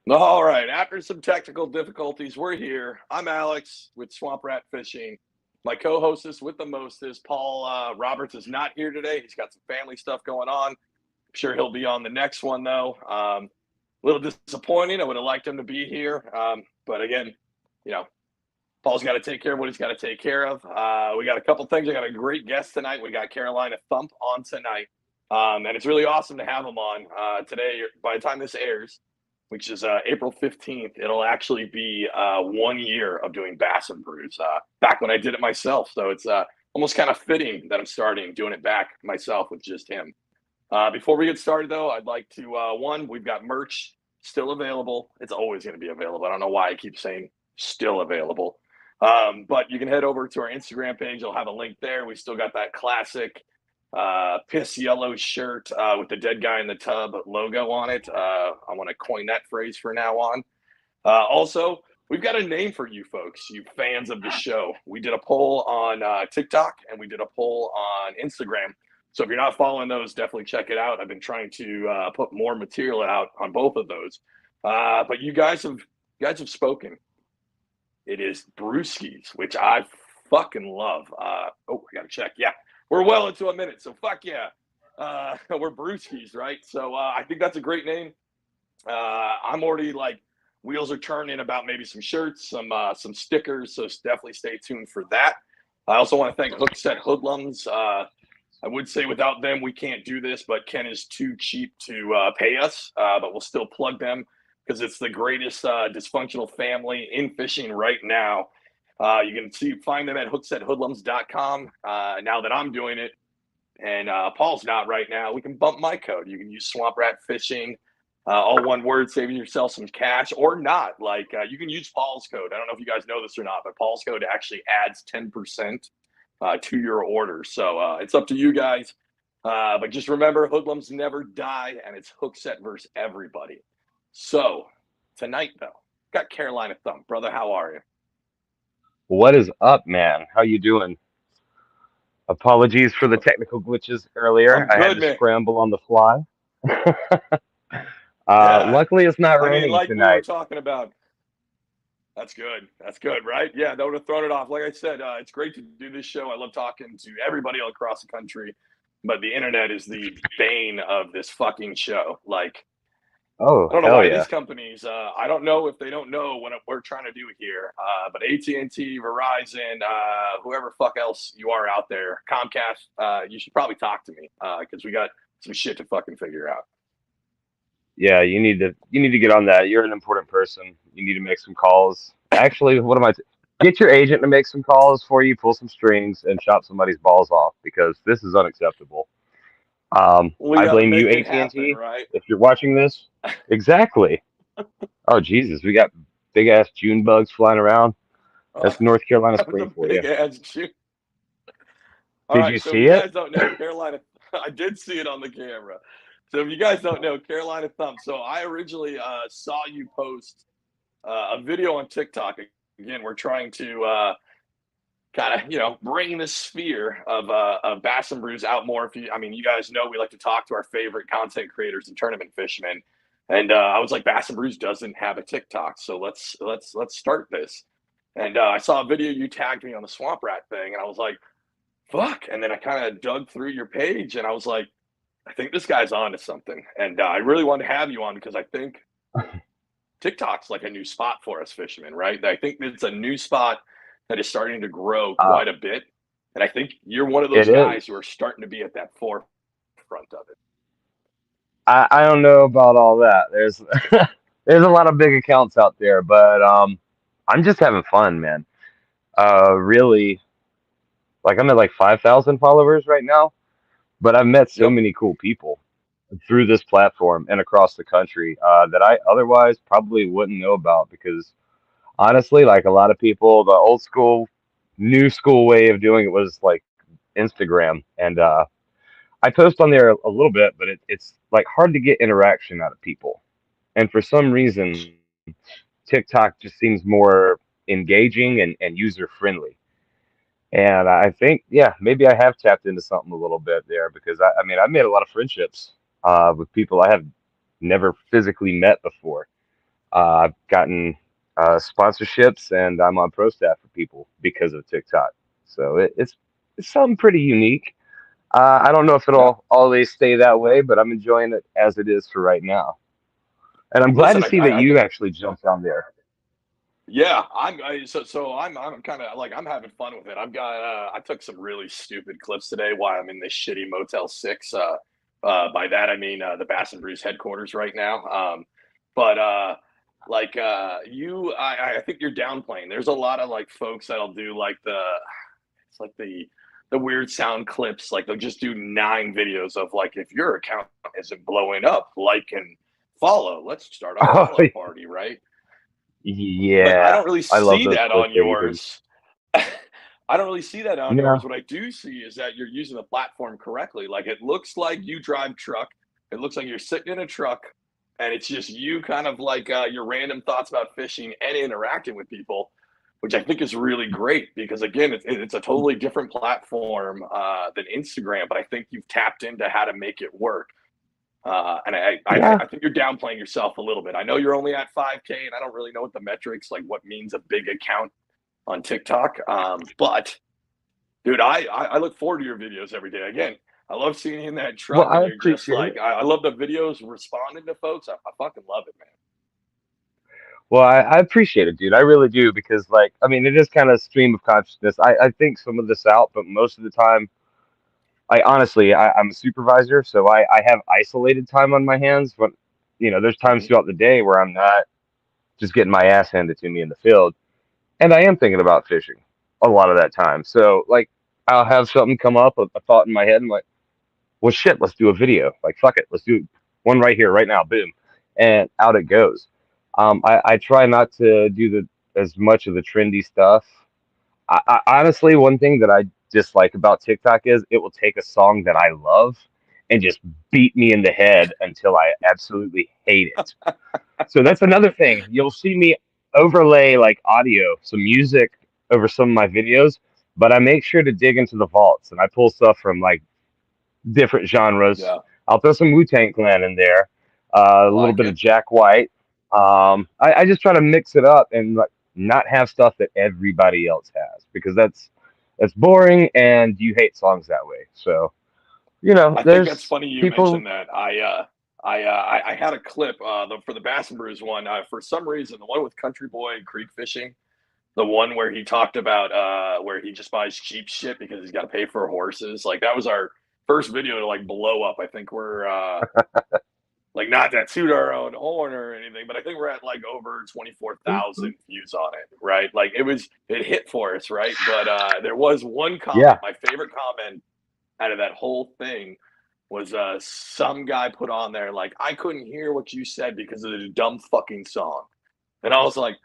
All right. After some technical difficulties, we're here. I'm Alex with Swamp Rat Fishing. My co-hostess with the mostest, Paul Roberts, is not here today. He's got some family stuff going on. I'm sure he'll be on the next one, though. A little disappointing. I would have liked him to be here. But again, you know, Paul's got to take care of what he's got to take care of. We got a couple things. I got a great guest tonight. We got Carolina Thump on tonight. And it's really awesome to have him on today. By the time this airs, which is April 15th, it'll actually be 1 year of doing Bass and Brews, back when I did it myself. So it's almost kind of fitting that I'm starting doing it back myself with just him. Before we get started, though, I'd like to, we've got merch still available. It's always going to be available. I don't know why I keep saying still available. But you can head over to our Instagram page. I'll have a link there. We still got that classic piss yellow shirt with the dead guy in the tub logo on it. I want to coin that phrase for now on. Also, we've got a name for you folks, you fans of the show. We did a poll on TikTok and we did a poll on Instagram. So if you're not following those, definitely check it out. I've been trying to put more material out on both of those. But you guys have spoken. It is Brewskis, which I fucking love. I gotta check. Yeah, we're well into a minute, so fuck yeah. We're Brewskis, right? So I think that's a great name. I'm already like, wheels are turning about maybe some shirts, some stickers. So definitely stay tuned for that. I also want to thank Hooksett Hoodlums. I would say without them, we can't do this, but Ken is too cheap to pay us. But we'll still plug them because it's the greatest dysfunctional family in fishing right now. You can find them at hooksetthoodlums.com. Now that I'm doing it and Paul's not right now, we can bump my code. You can use Swamp Rat Fishing, all one word, saving yourself some cash or not. Like you can use Paul's code. I don't know if you guys know this or not, but Paul's code actually adds 10% to your order. So it's up to you guys. But just remember, hoodlums never die, and it's Hooksett versus everybody. So tonight, though, got Carolina Thump. Brother, how are you? What is up, man? How you doing? Apologies for the technical glitches earlier. I'm I had good, to man. scramble on the fly. Yeah. Luckily, it's not I mean, raining like we were tonight. talking about. That's good. That's good, right? Yeah, that would have thrown it off. Like I said, it's great to do this show. I love talking to everybody all across the country, but the internet is the bane of this fucking show. Like, Oh, I don't know hell why these yeah. companies. I don't know if they don't know what we're trying to do here. But AT&T, Verizon, whoever fuck else you are out there, Comcast, you should probably talk to me because we got some shit to fucking figure out. Yeah, you need to get on that. You're an important person. You need to make some calls. Actually, what am I? Get your agent to make some calls for you, pull some strings, and chop somebody's balls off because this is unacceptable. We I got to blame you, make it happen, AT&T, right? if you're watching this. Exactly. Oh Jesus, we got big ass June bugs flying around. That's North Carolina That was a spring for you. big ass shoot. All Did right, you so if see you it? guys don't know, Carolina, I did see it on the camera. So if you guys don't know, Carolina Thump. So I originally saw you post a video on TikTok. Again, we're trying to kind of bring the sphere of Bass and Brews out more. You guys know we like to talk to our favorite content creators and tournament fishermen. And I was like, Bass and Brews doesn't have a TikTok, so let's start this. And I saw a video you tagged me on the Swamp Rat thing, and I was like, fuck. And then I kind of dug through your page, and I was like, I think this guy's on to something. And I really wanted to have you on because I think TikTok's like a new spot for us fishermen, right? I think it's a new spot that is starting to grow Uh, quite a bit. And I think you're one of it those guys who is. are starting to be at that forefront of it. I don't know about all that. There's a lot of big accounts out there, but I'm just having fun, man. Really, like I'm at like 5,000 followers right now, but I've met so Yep. many cool people through this platform and across the country that I otherwise probably wouldn't know about because honestly, like a lot of people, the old school, new school way of doing it was like Instagram, and I post on there a little bit, but it's like hard to get interaction out of people. And for some reason, TikTok just seems more engaging and user friendly. And I think, yeah, maybe I have tapped into something a little bit there because I mean, I've made a lot of friendships with people I have never physically met before. I've gotten sponsorships, and I'm on pro staff for people because of TikTok. So it's something pretty unique. I don't know if Yeah. it'll always stay that way, but I'm enjoying it as it is for right now. And I'm glad to Listen, see that I you think actually jumped on there. yeah, I'm kind of like I'm having fun with it. I've got I took some really stupid clips today while I'm in this shitty Motel 6. By that I mean the Bass and Brews headquarters right now. But like I think you're downplaying. There's a lot of like folks that'll do like it's like the weird sound clips. Like they'll just do 9 videos of like if your account isn't blowing up, like and follow. Let's start a Oh, follow party, right? But I yeah. don't really I love see those that on clickbaity. yours. I don't really see that on yours. No. What I do see is that you're using the platform correctly. Like it looks like you drive truck. It looks like you're sitting in a truck, and it's just you kind of like your random thoughts about fishing and interacting with people, which I think is really great because again, it's a totally different platform than Instagram. But I think you've tapped into how to make it work. And Yeah. I think you're downplaying yourself a little bit. I know you're only at 5K, and I don't really know what the metrics like what means a big account on TikTok. But dude, I look forward to your videos every day. Again, I love seeing you in that Well, truck, and I you're just appreciate like it. I love the videos responding to folks. I fucking love it, man. Well, I appreciate it, dude. I really do because, like, I mean, it is kind of stream of consciousness. I think some of this out, but most of the time, I honestly, I'm a supervisor, so I have isolated time on my hands. But there's times Mm-hmm. throughout the day where I'm not just getting my ass handed to me in the field, and I am thinking about fishing a lot of that time. So, like, I'll have something come up, a thought in my head, and I'm like, well, shit, let's do a video. Like, fuck it, let's do one right here, right now, boom, and out it goes. I try not to do the as much of the trendy stuff. Honestly, one thing that I dislike about TikTok is it will take a song that I love and just beat me in the head until I absolutely hate it. So that's another thing. You'll see me overlay like audio, some music over some of my videos, but I make sure to dig into the vaults and I pull stuff from like different genres. Yeah, I'll throw some Wu-Tang Clan in there, I a little like bit of it. Jack White. I just try to mix it up and like not have stuff that everybody else has because that's boring and you hate songs that way. So I think that's there's funny you people. mentioned that. I had a clip for the Bass and Brews one. For some reason, the one with Country Boy Creek Fishing, the one where he talked about where he just buys cheap shit because he's got to pay for horses. Like that was our first video to like blow up. I think we're like not that toot our own horn or anything, but I think we're at like over 24,000 views on it, right? Like it hit for us, right? But there was one comment, Yeah, my favorite comment out of that whole thing was some guy put on there like I couldn't hear what you said because of the dumb fucking song, and I was like,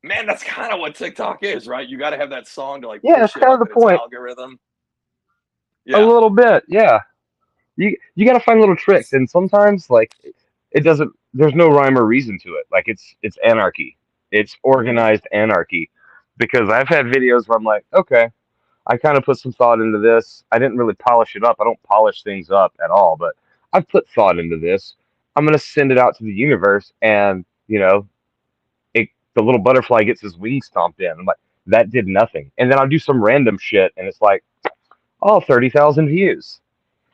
man, that's kind of what TikTok is, right? You got to have that song to like yeah, that's push it kind of up the in its point. algorithm. A Yeah, little bit, yeah. You got to find little tricks, and sometimes like it doesn't. There's no rhyme or reason to it. Like it's anarchy. It's mm-hmm. organized anarchy. Because I've had videos where I'm like, okay, I kind of put some thought into this. I didn't really polish it up. I don't polish things up at all, but I've put thought into this. I'm gonna send it out to the universe, and the little butterfly gets his wings stomped in. I'm like, that did nothing. And then I'll do some random shit, and it's like, oh, 30,000 views.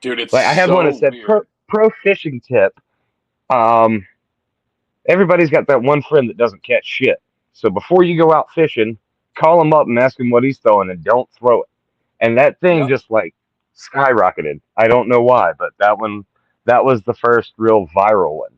Dude, it's Like I had one so that said weird. pro fishing tip. Um, Everybody's got that one friend that doesn't catch shit. So before you go out fishing, call him up and ask him what he's throwing, and don't throw it. And that thing Yep. just like skyrocketed. I don't know why, but that was the first real viral one.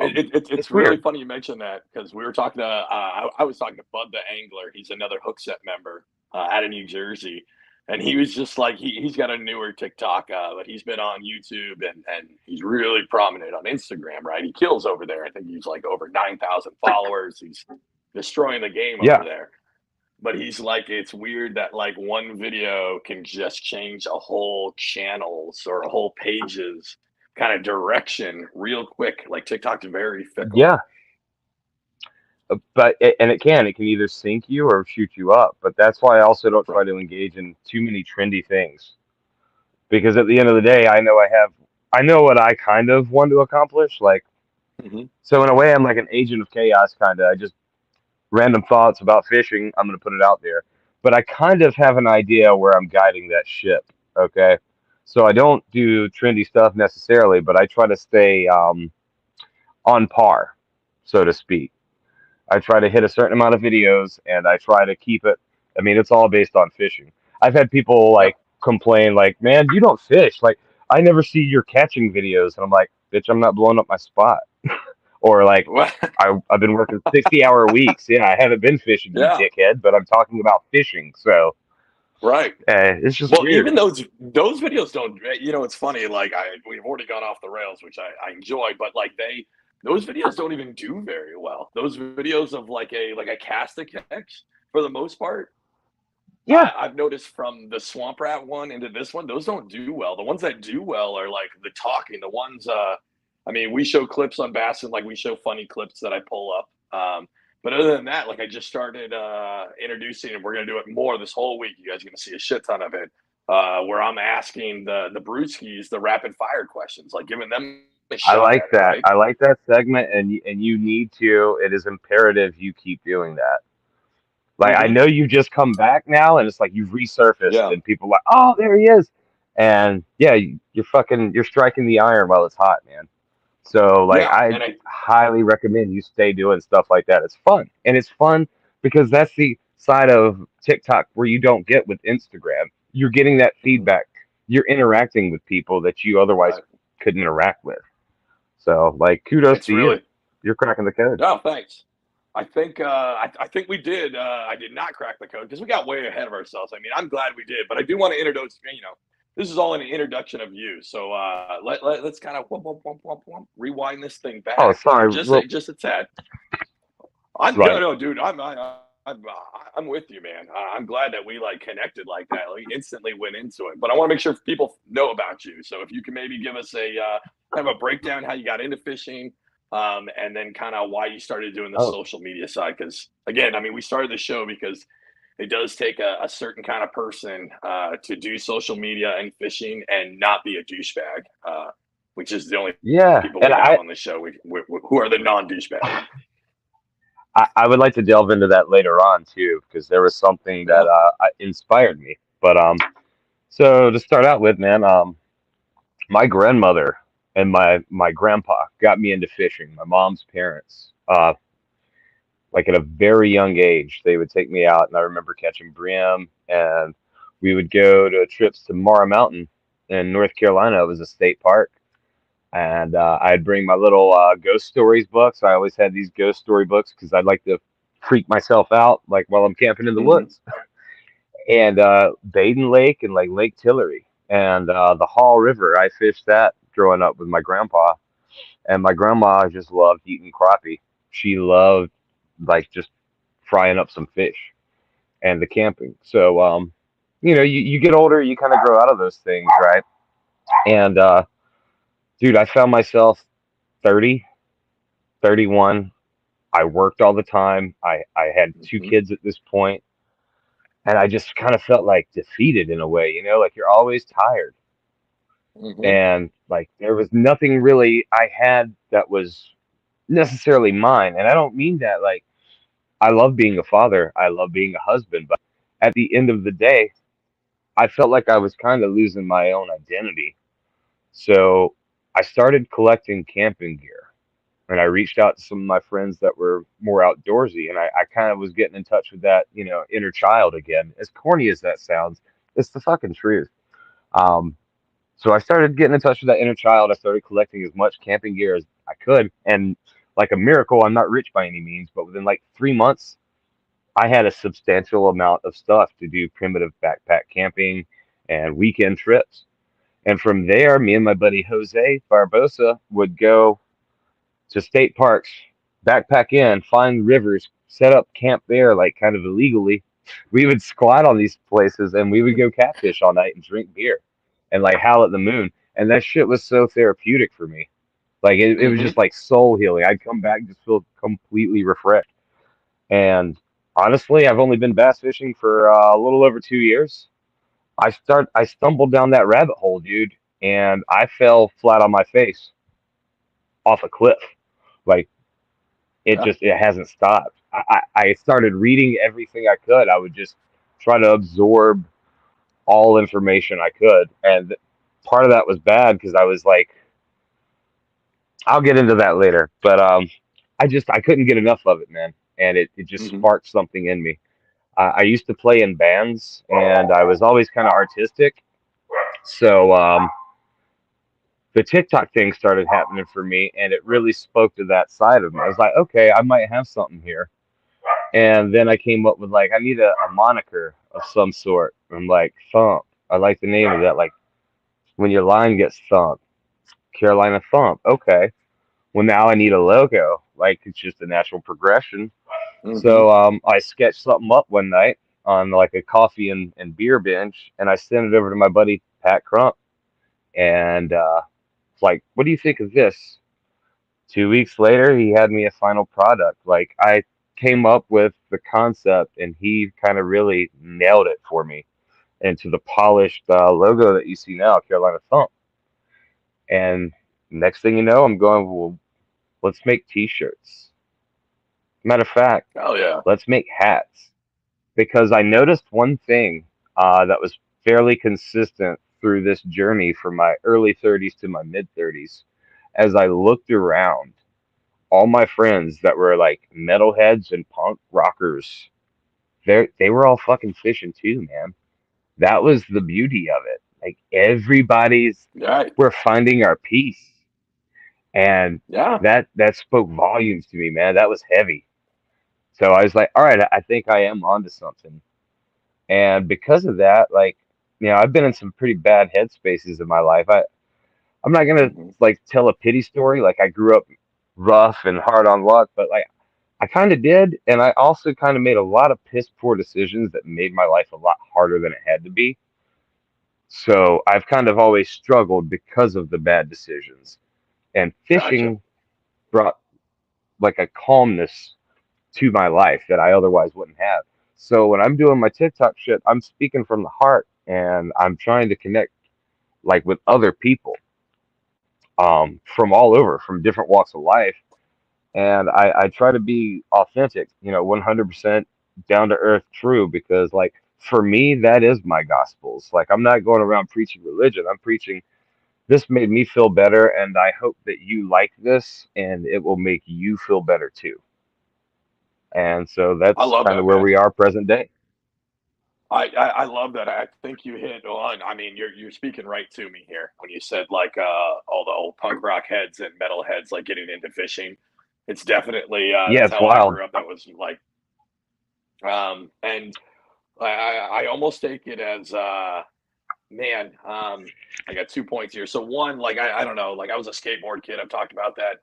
It's It's really weird. funny you mentioned that because we were talking to I was talking to Bud the angler. He's another Hooksett member out of New Jersey, and he was just like he's got a newer TikTok, but he's been on YouTube and he's really prominent on Instagram. Right, he kills over there. I think he's like over 9,000 followers. He's destroying the game over Yeah, there. But he's like, it's weird that like one video can just change a whole channel's or a whole page's kind of direction real quick. Like TikTok's very fickle. yeah. And it can either sink you or shoot you up. But that's why I also don't try Right. to engage in too many trendy things because at the end of the day, I know what I kind of want to accomplish. Like Hmm. So in a way, I'm like an agent of chaos, kind of. I just random thoughts about fishing. I'm going to put it out there, but I kind of have an idea where I'm guiding that ship. Okay, so I don't do trendy stuff necessarily, but I try to stay on par, so to speak. I try to hit a certain amount of videos, and I try to keep it. I mean, it's all based on fishing. I've had people Yep. like complain, like, "Man, you don't fish. Like, I never see your catching videos," and I'm like, "Bitch, I'm not blowing up my spot." Or like, I've been working 60-hour weeks. Yeah, I haven't been fishing, you Yeah. dickhead, but I'm talking about fishing. So Right. it's just Well, weird. even those videos don't. It's funny. Like we've already gone off the rails, which I enjoy, but like those videos don't even do very well. Those videos of like a cast a catch for the most part. Yeah, I've noticed from the swamp rat one into this one, those don't do well. The ones that do well are like the talking. The ones, I mean, we show clips on Bass and like we show funny clips that I pull up. But other than that, like I just started introducing, and we're gonna do it more this whole week. You guys are gonna see a shit ton of it, where I'm asking the Brewskis the rapid fire questions, like giving them a I shot like at it, that. right? I like that segment, and you need to. It is imperative you keep doing that. Like I Hmm. know you just come back now, and it's like you've resurfaced, Yeah, and people are like, oh, there he is, and yeah, you're striking the iron while it's hot, man. So like yeah, I and I highly recommend you stay doing stuff like that. It's fun, and it's fun because that's the side of TikTok where you don't get with Instagram. You're getting that mhm, feedback. You're interacting with people that you otherwise right. couldn't interact with. So like kudos It's to you. really You're cracking the code. no thanks. I think we did. I did not crack the code because we got way ahead of ourselves. I mean, I'm glad we did, but I do want to introduce. This is all an introduction of you. So let's kind of rewind this thing Oh, back sorry. Well, just a tad. I'm right. no, dude. I'm with you, man. I'm glad that we like connected like that. We instantly went into it, but I want to make sure people know about you. So if you can maybe give us a kind of a breakdown how you got into fishing, and then kind of why you started doing the Oh, social media side. Because again, I mean, we started the show because it does take a certain kind of person to do social media and fishing and not be a douchebag, which is the only yeah. people And we have on the show who are the non douchebags. I would like to delve into that later on too, because there was something that Yeah. inspired me. But so to start out with, man, my grandmother and my grandpa got me into fishing. My mom's parents, like at a very young age, they would take me out, and I remember catching brim, and we would go to trips to Mara Mountain in North Carolina. It was a state park, and I'd bring my little ghost stories books. I always had these ghost story books because I'd like to freak myself out, like while I'm camping in the Hmm. woods. And Baden Lake and like Lake Tillery and the Hall River. I fished that growing up with my grandpa, and my grandma just loved eating crappie. She loved like just frying up some fish and the camping. So you get older, you kind of grow out of those things, right? And dude, I found myself 30, 31. I worked all the time. I had two Hmm. kids at this point, and I just kind of felt like defeated in a way, like you're always tired. Hmm. And like there was nothing really I had that was necessarily mine. And I don't mean that like I love being a father, I love being a husband, but at the end of the day, I felt like I was kind of losing my own identity. So I started collecting camping gear, and I reached out to some of my friends that were more outdoorsy, and I kind of was getting in touch with that, inner child again. As corny as that sounds, it's the fucking truth. Um, so I started getting in touch with that inner child. I started collecting as much camping gear as I could, and like a miracle, I'm not rich by any means, but within like 3 months, I had a substantial amount of stuff to do primitive backpack camping and weekend trips. And from there, me and my buddy Jose Barbosa would go to state parks, backpack in, find rivers, set up camp there, like kind of illegally. We would squat on these places and we would go catfish all night and drink beer and like howl at the moon. And that shit was so therapeutic for me. Like it was Hmm. just like soul healing. I'd come back and just feel completely refreshed. And honestly, I've only been bass fishing for a little over 2 years. I stumbled down that rabbit hole, dude, and I fell flat on my face off a cliff. Like Yeah. it hasn't stopped. I started reading everything I could. I would just try to absorb all information I could, and part of that was bad because I was like, I'll get into that later. But I couldn't get enough of it, man, and it just Hmm. sparked something in me. I used to play in bands, and I was always kind of artistic. So the TikTok thing started happening for me, and it really spoke to that side of me. I was like, okay, I might have something here. And then I came up with like, I need a moniker of some sort. I'm like, Thump. I like the name of that. Like when your line gets thumped, Carolina Thump. Okay. Well, now I need a logo. Like it's just a natural progression. Hmm. So I sketched something up one night on like a coffee and beer bench, and I sent it over to my buddy Pat Crump, and it's like, what do you think of this? 2 weeks later, he had me a final product. Like I came up with the concept, and he kind of really nailed it for me into the polished logo that you see now, Carolina Thump. And next thing you know, I'm going, well, let's make T-shirts. Matter of fact, Oh yeah. let's make hats because I noticed one thing that was fairly consistent through this journey from my early 30s to my mid 30s. As I looked around, all my friends that were like metalheads and punk rockers, they were all fucking fishing too, man. That was the beauty of it. Like everybody's, Right. we're finding our peace, and Yeah. that spoke volumes to me, man. That was heavy. So I was like, all right, I think I am onto something. And because of that, like, I've been in some pretty bad headspaces in my life. I'm not gonna Hmm. like tell a pity story. Like I grew up rough and hard on luck, but like I kind of did, and I also kind of made a lot of piss poor decisions that made my life a lot harder than it had to be. So I've kind of always struggled because of the bad decisions. And Gotcha. fishing brought like a calmness to my life that I otherwise wouldn't have. So when I'm doing my TikTok shit, I'm speaking from the heart and I'm trying to connect like with other people from all over, from different walks of life. And I try to be authentic, 100% down to earth true because like for me, that is my gospels. Like I'm not going around preaching religion. I'm preaching this made me feel better and I hope that you like this and it will make you feel better too. And so I that's love kind of that, where man. we are present day. I love that. I think you hit on. I mean, you're speaking right to me here when you said like all the old punk rock heads and metal heads like getting into fishing. It's definitely Yeah, that's it's how I wild. grew up. That was like and I almost take it as man. I got 2 points here. So one, like I don't know, like I was a skateboard kid. I've talked about that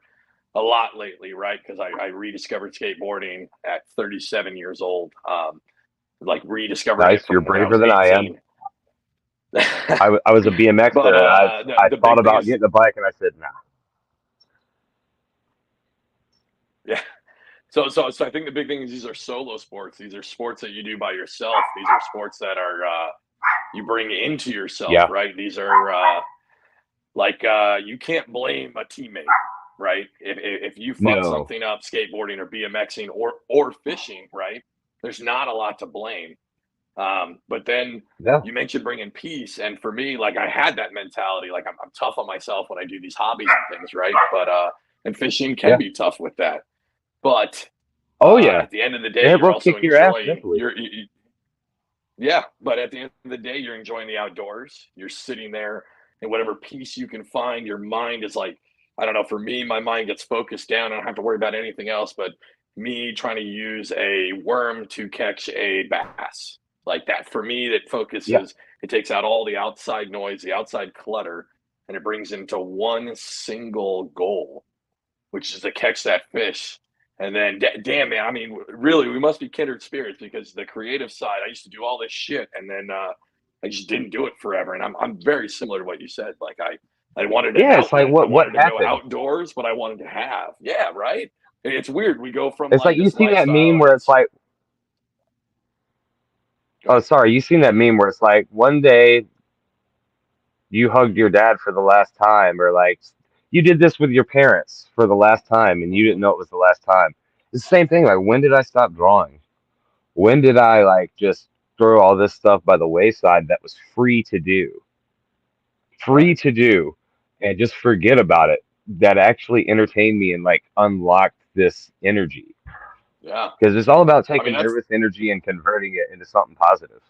a lot lately, right? Because I rediscovered skateboarding at 37 years old. Like rediscovering it Nice. You're from when I braver was than I am. 18. I was a But BMXer and I the thought big thing about is, getting a bike and I said, nah. yeah. So I think the big thing is these are solo sports. These are sports that you do by yourself. These are sports that are you bring into yourself, Yeah. right? These are like you can't blame a teammate, right? If you fuck No. something up, skateboarding or BMXing or fishing, right? There's not a lot to blame. But then No. you mentioned bringing peace, and for me, like I had that mentality. Like I'm tough on myself when I do these hobbies and things, right? But and fishing can Yeah. be tough with that. But Oh yeah. at the end of the day, It you're will also kick your ass enjoying mentally. yeah. But at the end of the day, you're enjoying the outdoors. You're sitting there, and whatever peace you can find, your mind is like, I don't know. For me, my mind gets focused down. I don't have to worry about anything else. But me trying to use a worm to catch a bass, like that, for me, that Yeah. focuses. It takes out all the outside noise, the outside clutter, and it brings into one single goal, which is to catch that fish. And then, damn man, I mean, really, we must be kindred spirits because the creative side, I used to do all this shit, and then I just didn't do it forever. And I'm very similar to what you said. Like I wanted an Yeah, it's like outlet, I what wanted to go happened? outdoors, but I wanted to have, yeah, right. It's weird. We go from It's like like you this seen that meme lifestyle, and where it's it's like, go oh ahead. sorry, you seen that meme where it's like one day you hugged your dad for the last time, or like you did this with your parents for the last time and you didn't know it was the last time. It's the same thing. Like, when did I stop drawing? When did I like just throw all this stuff by the wayside that was free Right. to do, and just forget about it? That actually entertained me and like unlocked this energy, Yeah. because it's all about I mean, taking that's nervous energy and converting it into something positive.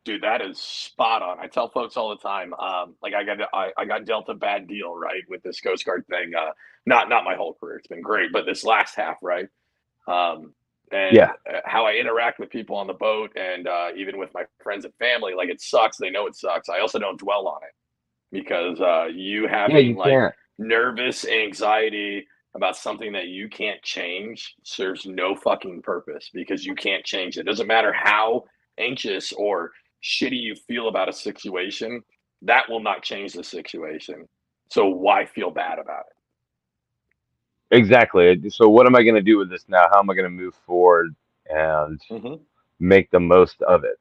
dude, that is spot on. I tell folks all the time, like I got dealt a bad deal, right, with this Coast Guard thing. Not my whole career; it's been great, but this last half, right, and Yeah, how I interact with people on the boat, and even with my friends and family, like it sucks. They know it sucks. I also don't dwell on it because you yeah, having you like can't. nervous anxiety about something that you can't change serves no fucking purpose because you can't change it. It doesn't matter how anxious or shitty you feel about a situation, that will not change the situation. So why feel bad about Exactly. So what am I going to do with this now? How am I going to move forward and it? make the most of it?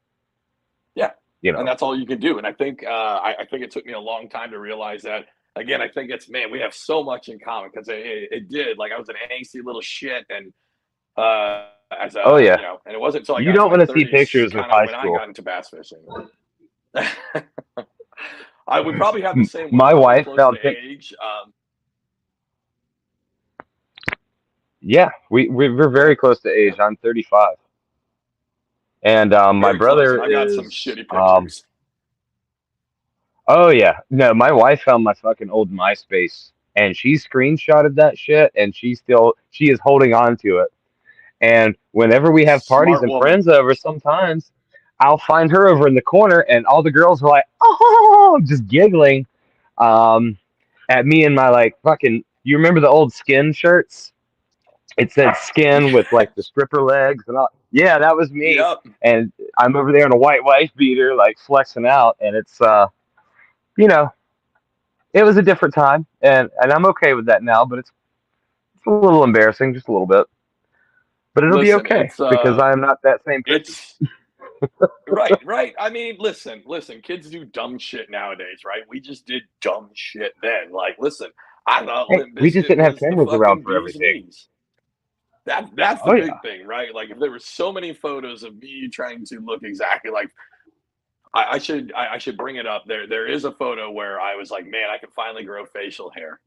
Yeah, You and know. that's all you can do. And I think I think it took me a long time to realize that. Again, I think it's man, we have so much in common because it did. Like I was an angsty little shit, and as Oh a yeah. and it wasn't until I You got to don't my want to see 30s pictures of kind of high when I school. got into bass fishing. I would probably have the same. We're My probably wife close to found age. Yeah, we're Yeah, very close to yeah, age. I'm 35, and my very close. brother And I've got some is shitty pictures. oh yeah, no, my wife found my fucking old MySpace and she screenshotted that shit, and she is holding on to it. And whenever we have parties Smart and woman. friends over, sometimes I'll find her over in the corner, and all the girls are like, "Oh," just giggling um, at me and my like fucking. You remember the old Skin shirts? It said Skin with like the stripper legs and all. Yeah, that was me. Yep. And I'm over there in a white wife beater, like flexing out, and it's you know, it was a different time, and I'm okay with that now, but it's a little embarrassing, just a little bit. But it'll be Listen, okay because I am not that same person. it's right, right. I mean, listen. Kids do dumb shit nowadays, right? We just did dumb shit then. Like, listen, I thought Hey, Limp we just Bizkit didn't have was the cameras around fucking for bee's everything. knees. That's the Oh yeah. big thing, right? Like, if there were so many photos of me trying to look exactly like, I should bring it up. There is a photo where I was like, man, I can finally grow facial hair,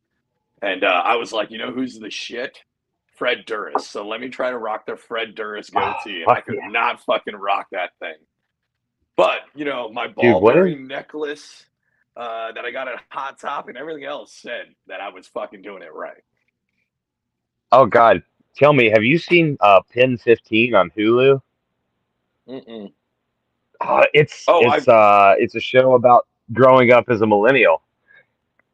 and I was like, you know who's the shit? Fred Durst. So let me try to rock the Fred Durst Oh, goatee, and I fuck could yeah, not fucking rock that thing. But my dude. ball What is? bearing necklace that I got at Hot Top and everything else said that I was fucking doing it right. Oh God, tell me, have you seen Pin 15 on Hulu? Mm-mm. It's Oh, it's uh it's a show about growing up as a millennial.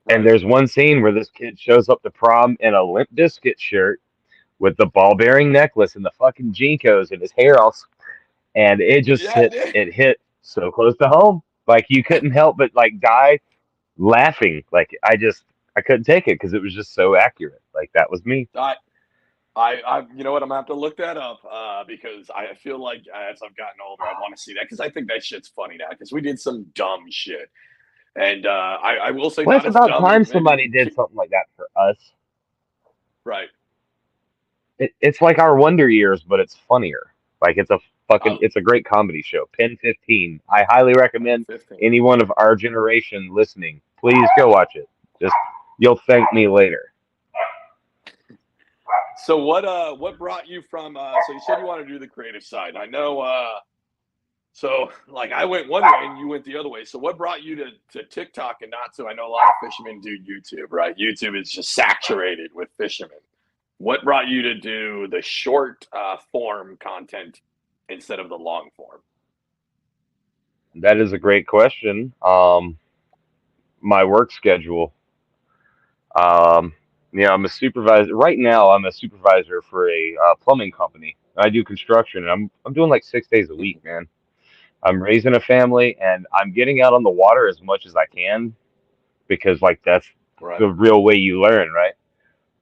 And right. there's one scene where this kid shows up to prom in a Limp Bizkit shirt with the ball bearing necklace and the fucking Jinkos and his hair all, and it just Yeah, hit dude. it hit so close to home. Like you couldn't help but like die laughing. Like I couldn't take it because it was just so accurate. Like that was me. I, you know what? I'm gonna have to look that up because I feel like as I've gotten older, I want to see that because I think that shit's funny now because we did some dumb shit, and I will say Well, not it's as about dumb time as maybe. somebody did something like that for us. Right. It's like our Wonder Years, but it's funnier. Like I, it's a great comedy show. Pin 15. I highly recommend 15. anyone of our generation listening. Please go watch it. Just you'll thank me later. So what brought you from so you said you want to do the creative side. I know so like I went one way and you went the other way. So what brought you to TikTok and not to I know a lot of fishermen do YouTube, right? YouTube is just saturated with fishermen. What brought you to do the short form content instead of the long form? That is a great question. My work schedule. Um, I'm a supervisor right now. I'm a supervisor for a plumbing company. I do construction, and I'm doing like 6 days a week, man. I'm raising a family, and I'm getting out on the water as much as I can because like that's Right. the real way you learn, right?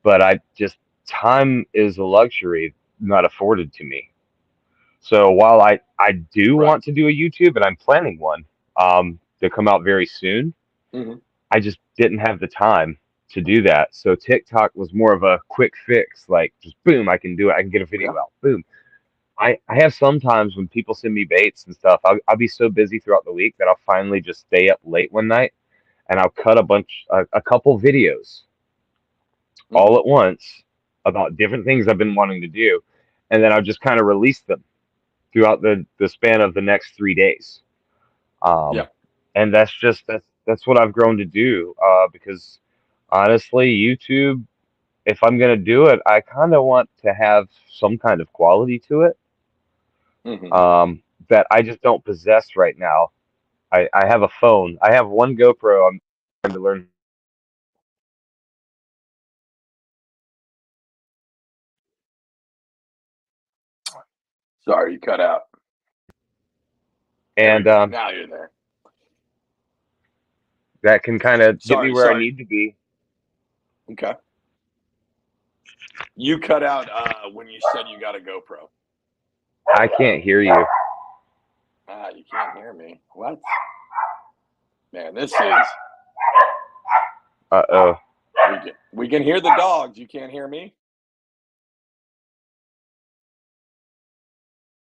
But I just time is a luxury not afforded to me. So while I do Right. want to do a YouTube and I'm planning one to come out very soon, Mm-hmm. I just didn't have the time to do that. So TikTok was more of a quick fix, like just boom, I can do it. I can get a Yeah. video out. Boom. I have sometimes when people send me baits and stuff, I'll be so busy throughout the week that I'll finally just stay up late one night and I'll cut a couple videos Hmm. all at once about different things I've been wanting to do. And then I'll just kind of release them throughout the span of the next 3 days. Yeah. Um, and that's what I've grown to do. Because honestly, YouTube, if I'm gonna do it, I kind of want to have some kind of quality to it, Hmm. that I just don't possess right now. I have a phone. I have one GoPro. I'm trying to learn, Sorry, you cut out. There we and go. Now you're there. that can kind of get me Sorry. where I Sorry. need to be. Okay. You cut out when you said you got a GoPro. I can't hear you. You can't hear me. What? Man, this is. Uh-oh. We can hear the dogs. You can't hear me?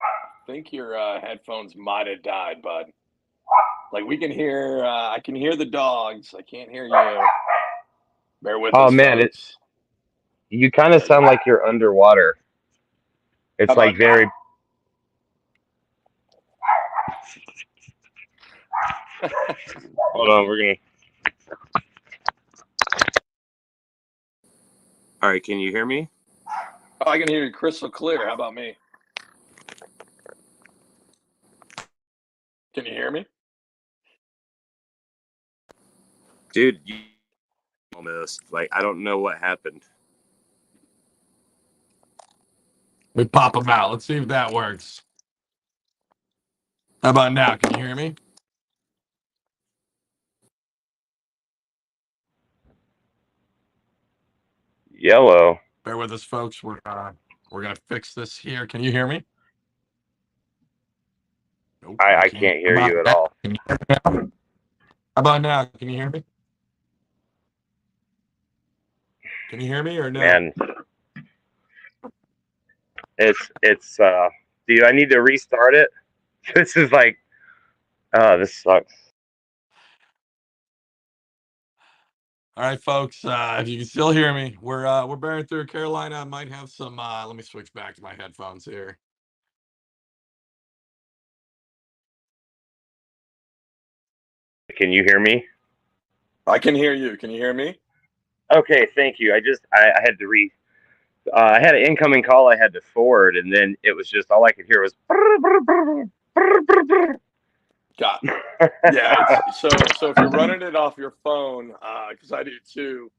I think your headphones might have died, bud. Like we can hear, I can hear the dogs. I can't hear you. Bear with Oh us, man, folks. you kind of There you sound go. like you're underwater. How It's like about very. now? Hold on, we're gonna. All right, can you hear me? Oh, I can hear you crystal clear. How about me? Can you hear me? Dude, you almost like I don't know what happened. We pop them out. Let's see if that works. How about now? Can you hear me? Yellow. Bear with us, folks. We're gonna fix this here. Can you hear me? Nope, you I can't. can't How hear about you at now? all. Can you hear me now? How about now? Can you hear me? Can you hear me or no? Man, it's do I need to restart it? This is like this sucks. All right, folks. If you can still hear me, we're bearing through Carolina. I might have some. Let me switch back to my headphones here. Can you hear me? I can hear you. Can you hear me? Okay, thank you. I had to I had an incoming call I had to forward, and then it was just all I could hear was. Got. Yeah. It's so if you're running it off your phone, because I do too.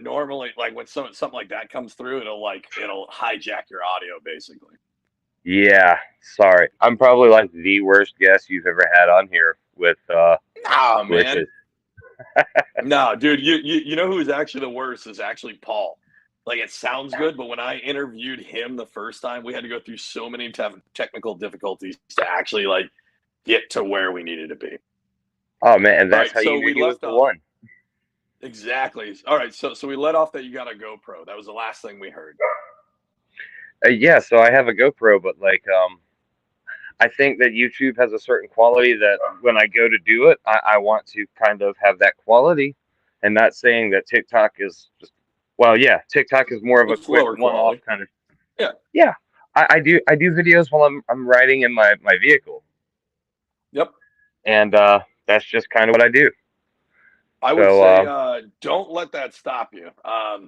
Normally, like when something like that comes through, it'll hijack your audio basically. Yeah, sorry. I'm probably like the worst guest you've ever had on here with Nah, man. glitches. No, dude, you know who's actually the worst is actually Paul. Like it sounds good, but when I interviewed him the first time, we had to go through so many technical difficulties to actually like get to where we needed to be. Oh man, and All that's right, how you so knew we he was left the off one. exactly. All right, so we let off that you got a GoPro. That was the last thing we heard. Yeah, so I have a GoPro, but like I think that YouTube has a certain quality that when I go to do it, I want to kind of have that quality, and not saying that TikTok is just well, yeah, TikTok is more of a It's quick lower one-off quality. kind of. Yeah. Yeah, I do videos while I'm riding in my vehicle, Yep. and that's just kind of what I do. I would So say don't let that stop you. I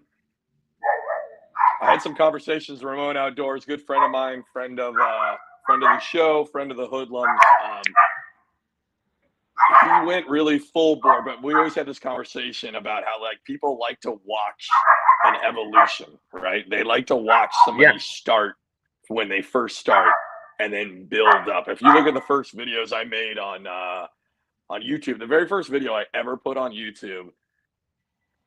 had some conversations. Ramon Outdoors, good friend of mine, friend of the show, friend of the Hoodlums. He went really full bore, but we always had this conversation about how like people like to watch an evolution, right? They like to watch yeah, somebody start when they first start and then build up. If you look at the first videos I made on YouTube, the very first video I ever put on YouTube,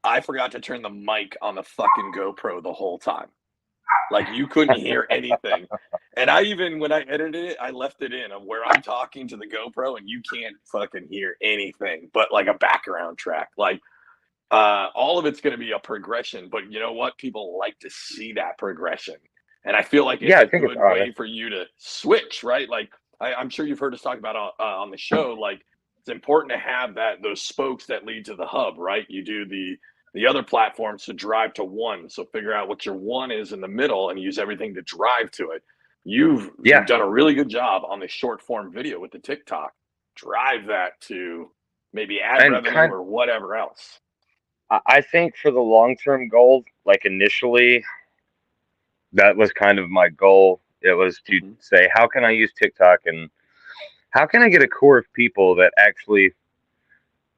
I forgot to turn the mic on the fucking GoPro the whole time. Like you couldn't hear anything. And I even, when I edited it, I left it in of where I'm talking to the GoPro and you can't fucking hear anything but like a background track. Like all of it's going to be a progression, but you know what? People like to see that progression. And I feel like it's Yeah, I a think it's good way honest. for you to switch, right? Like I'm sure you've heard us talk about on the show, like it's important to have those spokes that lead to the hub, right? You do the other platforms to drive to one. So figure out what your one is in the middle and use everything to drive to it. You've Yeah, done a really good job on the short form video with the TikTok. Drive that to maybe ad and revenue kind. or whatever else. I think for the long term goal, like initially, that was kind of my goal. It was to say, how can I use TikTok and how can I get a core of people that actually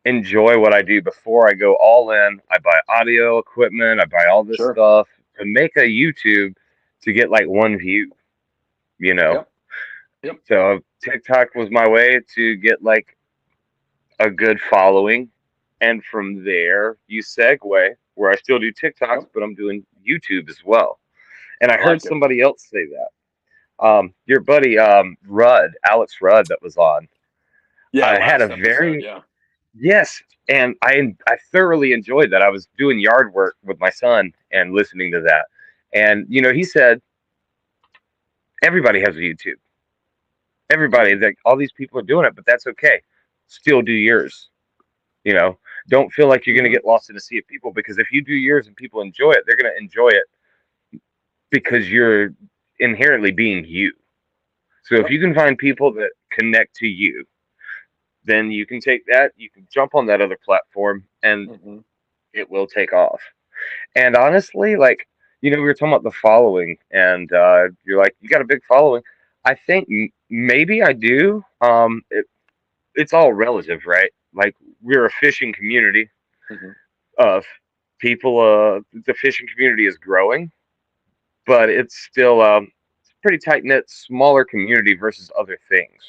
enjoy what I do before I go all in? I buy audio equipment, I buy all this Sure. stuff to make a YouTube to get like one view, you know? Yep. Yep. So TikTok was my way to get like a good following. And from there, you segue where I still do TikToks, Yep. but I'm doing YouTube as well. And I I heard like it. somebody else say that. Your buddy Alex Rudd, that was on. Yeah. I had a Last episode. very Yeah. yes, and I thoroughly enjoyed that. I was doing yard work with my son and listening to that, and you know he said everybody has a YouTube. Everybody, like all these people are doing it, but that's okay. Still do yours. You know, don't feel like you're going to get lost in a sea of people because if you do yours and people enjoy it, they're going to enjoy it because you're inherently being you. So if Yep. you can find people that connect to you, then you can take that, you can jump on that other platform and it will take off. And honestly, like, you know, we were talking about the following and you're like, you got a big following. I think maybe I do. It's all relative, right? Like we're a fishing community of people. The fishing community is growing, but it's still it's a pretty tight knit, smaller community versus other things.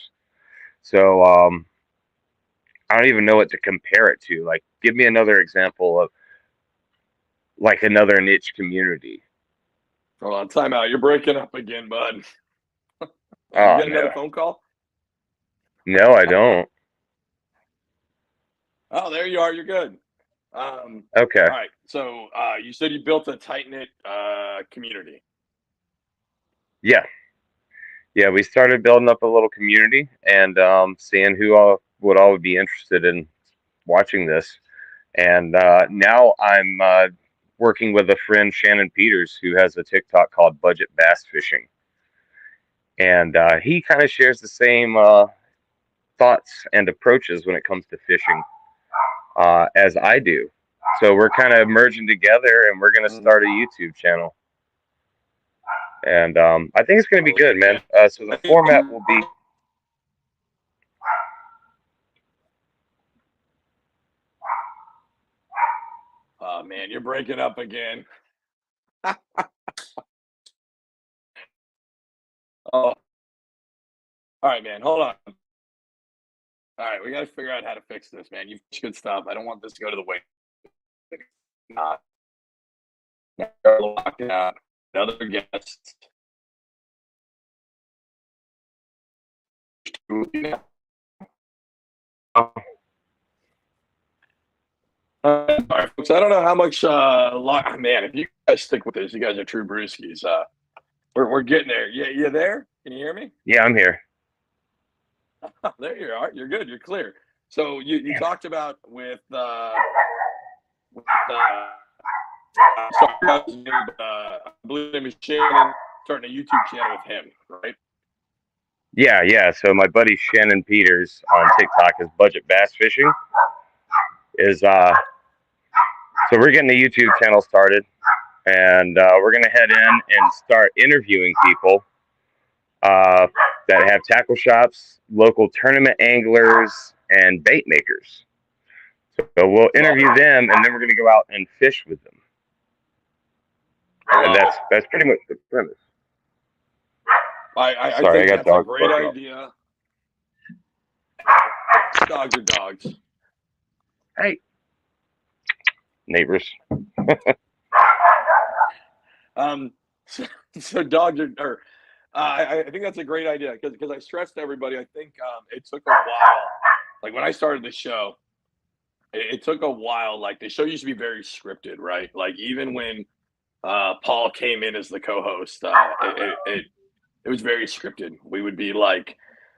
So I don't even know what to compare it to. Like, give me another example of like another niche community. Hold on. Time out. You're breaking up again, bud. You Oh got another no, phone call? no, I don't. Oh, there you are. You're good. Okay. All right. So you said you built a tight knit community. Yeah, yeah. We started building up a little community and seeing who all would be interested in watching this. And now I'm working with a friend, Shannon Peters, who has a TikTok called Budget Bass Fishing. And he kind of shares the same thoughts and approaches when it comes to fishing as I do. So we're kind of merging together and we're going to start a YouTube channel. And I think it's going to be good, man. So the format will be. Oh, man, you're breaking up again. Oh. All right, man. Hold on. All right, we got to figure out how to fix this, man. You've good stuff. I don't want this to go to the waste. Not locking out another guest. All right, folks. I don't know how much. Man, if you guys stick with this, you guys are true brewskis. We're getting there. Yeah, you there? Can you hear me? Yeah, I'm here. There you are. You're good. You're clear. So you talked about with I believe his name is Shannon, starting a YouTube channel with him, right? Yeah, yeah. So my buddy Shannon Peters on TikTok is Budget Bass Fishing. So we're getting the YouTube channel started, and we're gonna head in and start interviewing people that have tackle shops, local tournament anglers, and bait makers. So we'll interview them, and then we're gonna go out and fish with them. And that's pretty much the premise. I Sorry, think I got that's a dogs great barking. idea. Dogs are dogs. Hey, neighbors. So dogs are, or I think that's a great idea because I stressed to everybody. I think it took a while. Like when I started the show, it took a while. Like the show used to be very scripted, right? Like even when Paul came in as the co-host, it was very scripted. We would be like,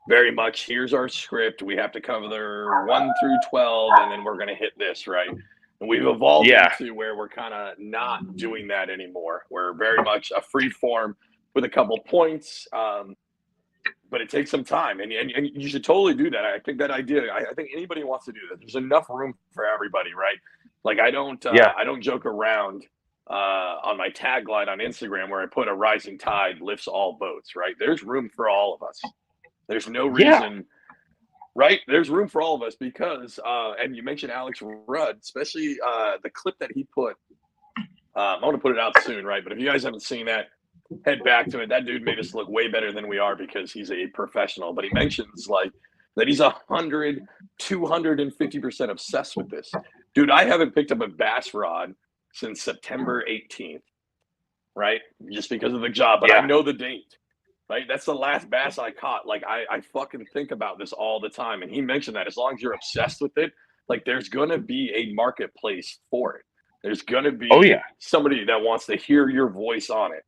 very much, here's our script. We have to cover 1 through 12, and then we're going to hit this, right? And we've evolved into where we're kind of not doing that anymore. We're very much a free form with a couple points, but it takes some time, and you should totally do that. I think that idea. I think anybody wants to do that. There's enough room for everybody, right? Like I don't joke around on my tagline on Instagram where I put a rising tide lifts all boats, right? There's room for all of us. There's no reason, right? There's room for all of us because, and you mentioned Alex Rudd, especially the clip that he put. I'm going to put it out soon, right? But if you guys haven't seen that, head back to it. That dude made us look way better than we are because he's a professional. But he mentions like that he's 100, 250% obsessed with this. Dude, I haven't picked up a bass rod since September 18th, right? Just because of the job, but I know the date. Right, that's the last bass I caught. Like I fucking think about this all the time, and he mentioned that as long as you're obsessed with it, like there's gonna be a marketplace for it. There's gonna be somebody that wants to hear your voice on it,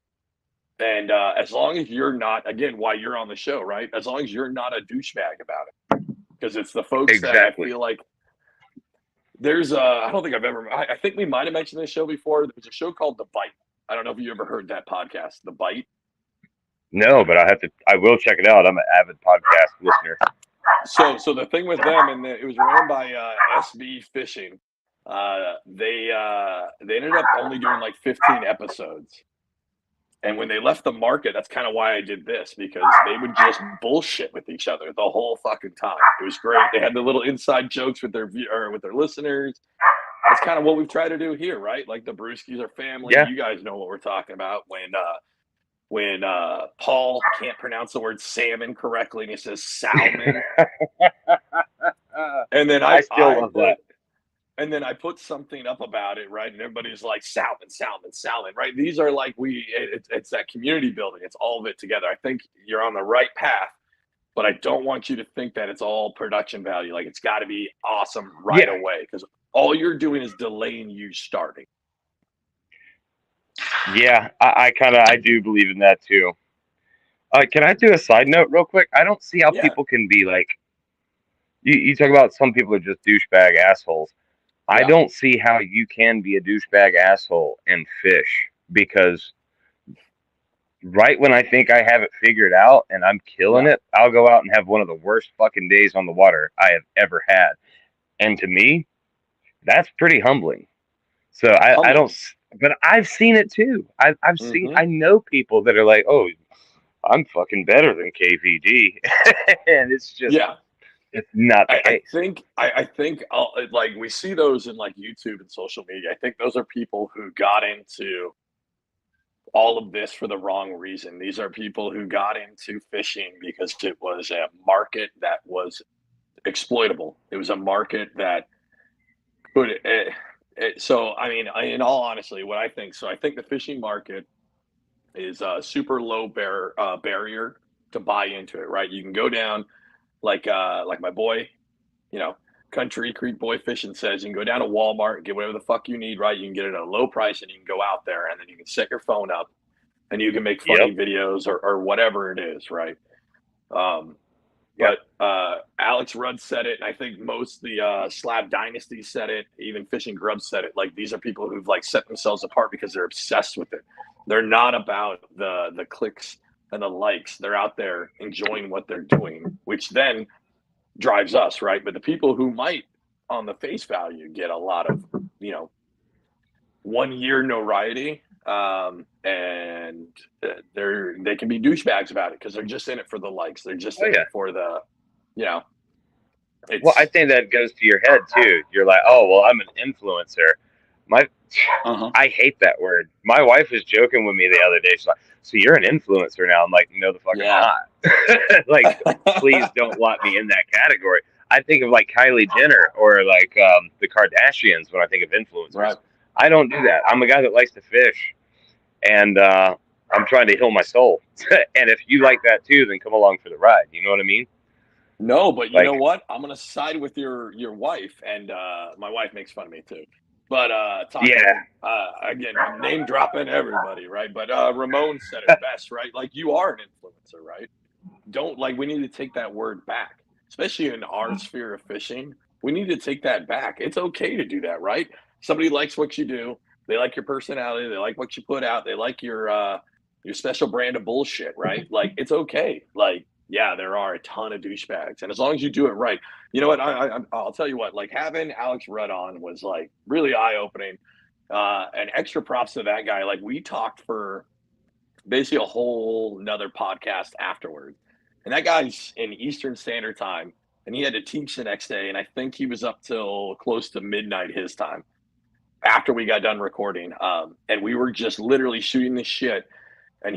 and as long as you're not, again, why you're on the show, right? As long as you're not a douchebag about it, because it's the folks that I feel like there's. I don't think I've ever. I think we might have mentioned this show before. There's a show called The Bite. I don't know if you ever heard that podcast, The Bite. No, but I will check it out. I'm an avid podcast listener. So the thing with them, and it was run by SB Fishing. They ended up only doing like 15 episodes. And when they left the market, that's kind of why I did this, because they would just bullshit with each other the whole fucking time. It was great. They had the little inside jokes with their listeners. That's kind of what we've tried to do here, right? Like the Brewskis are family. You guys know what we're talking about when Paul can't pronounce the word salmon correctly and he says salmon. And then I still love that. And then I put something up about it, right? And everybody's like, salmon, salmon, salmon, right? These are like, it's that community building. It's all of it together. I think you're on the right path, but I don't want you to think that it's all production value. Like it's got to be awesome right away, because all you're doing is delaying you starting. Yeah, I do believe in that too. Can I do a side note real quick? I don't see how people can be like, you talk about some people are just douchebag assholes. I don't see how you can be a douchebag asshole and fish, because right when I think I have it figured out and I'm killing it, I'll go out and have one of the worst fucking days on the water I have ever had. And to me, that's pretty humbling. So I don't, but I've seen it too. I've seen, I know people that are like, oh, I'm fucking better than KVD. And it's just, it's not the case. I think like we see those in like YouTube and social media. I think those are people who got into all of this for the wrong reason. These are people who got into fishing because it was a market that was exploitable. It was a market that could, so, I mean, in all honesty, what I think, so I think the fishing market is a super low barrier to buy into it, right? You can go down like my boy, Country Creek Boy Fishing says, you can go down to Walmart and get whatever the fuck you need, right? You can get it at a low price and you can go out there and then you can set your phone up and you can make funny videos or whatever it is, right? But Alex Rudd said it, and I think most the Slab Dynasty said it, even Fishing Grubs said it. Like, these are people who've like set themselves apart because they're obsessed with it. They're not about the clicks and the likes. They're out there enjoying what they're doing, which then drives us, right? But the people who might, on the face value, get a lot of 1 year notoriety, and they can be douchebags about it because they're just in it for the likes. They're just in it for the, well, I think that goes to your head too. You're like, oh, well, I'm an influencer. I hate that word. My wife was joking with me the other day. She's like, so you're an influencer now? I'm like, no, the fuck I'm not. Like, please don't lock me in that category. I think of like Kylie Jenner or like the Kardashians when I think of influencers. Right. I don't do that. I'm a guy that likes to fish. And I'm trying to heal my soul. And if you like that too, then come along for the ride. You know what I mean? No, but you know Like, what? I'm gonna side with your wife, and my wife makes fun of me too. But yeah, talking again, name dropping everybody, right? But Ramon said it best, right? Like you are an influencer, right? Don't like we need to take that word back, especially in our sphere of fishing. We need to take that back. It's okay to do that, right? Somebody likes what you do. They like your personality. They like what you put out. They like your special brand of bullshit, right? Like it's okay. Like yeah, there are a ton of douchebags, and as long as you do it right, you know what? I'll tell you what. Like having Alex Rudd on was like really eye opening. And extra props to that guy. Like we talked for basically a whole another podcast afterwards. And that guy's in Eastern Standard Time, and he had to teach the next day. And I think he was up till close to midnight his time after we got done recording. And we were just literally shooting the shit. And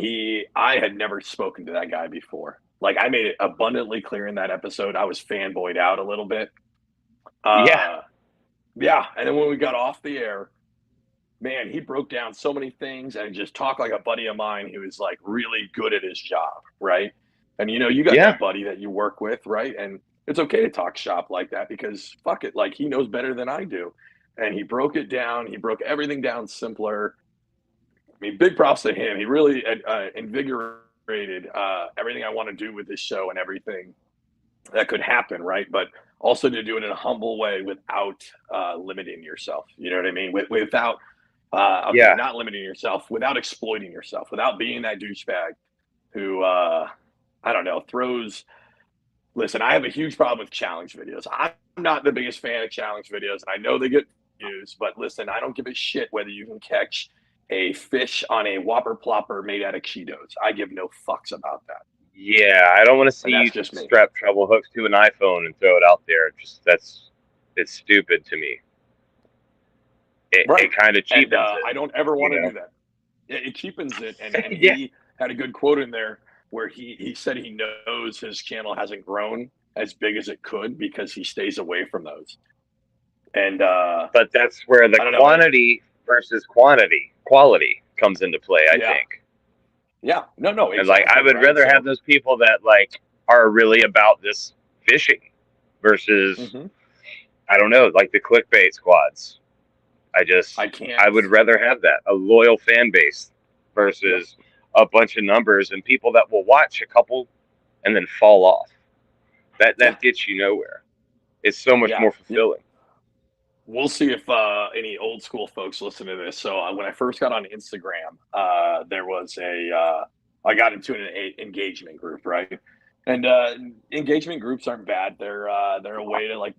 I had never spoken to that guy before. Like I made it abundantly clear in that episode. I was fanboyed out a little bit. yeah, Yeah. And then when we got off the air, man, he broke down so many things and just talked like a buddy of mine who is like really good at his job, right? And you got yeah, that buddy that you work with, right? And it's okay to talk shop like that because fuck it, like he knows better than I do. And he broke it down. He broke everything down simpler. I mean, big props to him. He really invigorated everything I want to do with this show and everything that could happen, right? But also to do it in a humble way without limiting yourself. You know what I mean? Without yeah. not limiting yourself, without exploiting yourself, without being that douchebag who I don't know throws. Listen, I have a huge problem with challenge videos. I'm not the biggest fan of challenge videos, and I know they get views, but listen, I don't give a shit whether you can catch a fish on a Whopper Plopper made out of Cheetos. I give no fucks about that. Yeah, I don't want to see And that's you just me. strap treble hooks to an iPhone and throw it out there. It's stupid to me. Right. It kind of And cheapens it. I don't ever want to You know? do that. It cheapens it. And Yeah, he had a good quote in there where he said he knows his channel hasn't grown as big as it could because he stays away from those. And but that's where the I don't know. quantity versus quality comes into play, I Yeah. think. Yeah. No, And like, exactly. I would Right. rather So, have those people that like are really about this fishing versus mhm. I don't know, like the clickbait squads. I I can't. would rather have that, a loyal fan base Yep. versus a bunch of numbers and people that will watch a couple and then fall off. Yeah. That gets you nowhere. It's so much Yeah. more fulfilling. We'll see if any old school folks listen to this. So when I first got on Instagram, there was I got into an engagement group, right? And engagement groups aren't bad. They're a way to like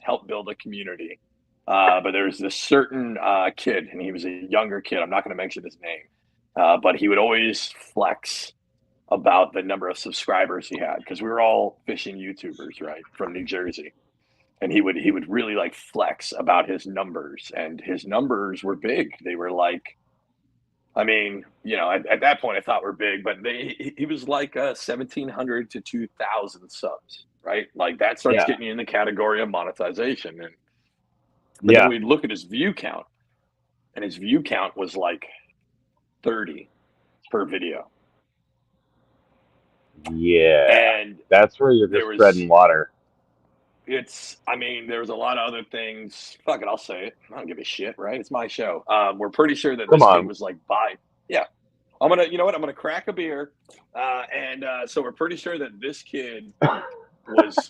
help build a community. But there's this certain kid, and he was a younger kid. I'm not going to mention his name, but he would always flex about the number of subscribers he had because we were all fishing YouTubers, right, from New Jersey. And he would really like flex about his numbers, and his numbers were big. They were like, I mean, at that point I thought were big, but he was like 1,700 to 2,000 subs, right? Like that starts Yeah. getting you in the category of monetization. But then Yeah. we'd look at his view count, and his view count was like 30 per video. Yeah. And That's where you're there just was treading water. I mean, there was a lot of other things. Fuck it, I'll say it. I don't give a shit, right? It's my show. We're pretty sure that Come this kid on. was like, yeah. You know what? I'm gonna crack a beer, and so we're pretty sure that this kid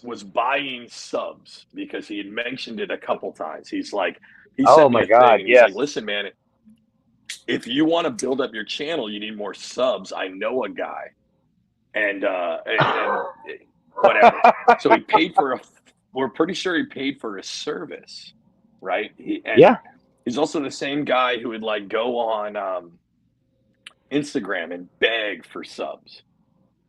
was buying subs because he had mentioned it a couple times. He Oh sent me my a God, thing, and he's like, yes. listen, man, if you want to build up your channel, you need more subs. I know a guy, and whatever. So he paid for we're pretty sure he paid for a service, right? Yeah. He's also the same guy who would like go on Instagram and beg for subs.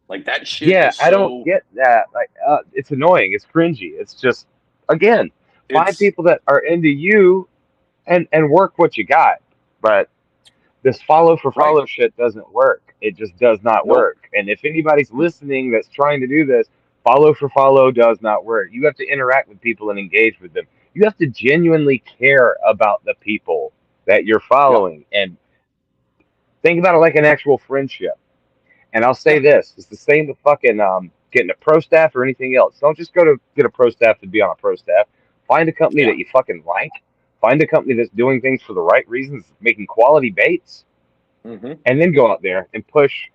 Like that shit Yeah, is I don't so get that. Like, it's annoying. It's cringy. It's just, again, find it's people that are into you and work what you got. But this follow for right. follow shit doesn't work. It just does not Nope. work. And if anybody's listening that's trying to do this, follow for follow does not work. You have to interact with people and engage with them. You have to genuinely care about the people that you're Yep. following. And Think about it like an actual friendship. And I'll say Yeah. this: it's the same with fucking getting a pro staff or anything else. Don't just go to get a pro staff to be on a pro staff. Find a company Yeah. that you fucking like. Find a company that's doing things for the right reasons, making quality baits, Mm-hmm. and then go out there and push,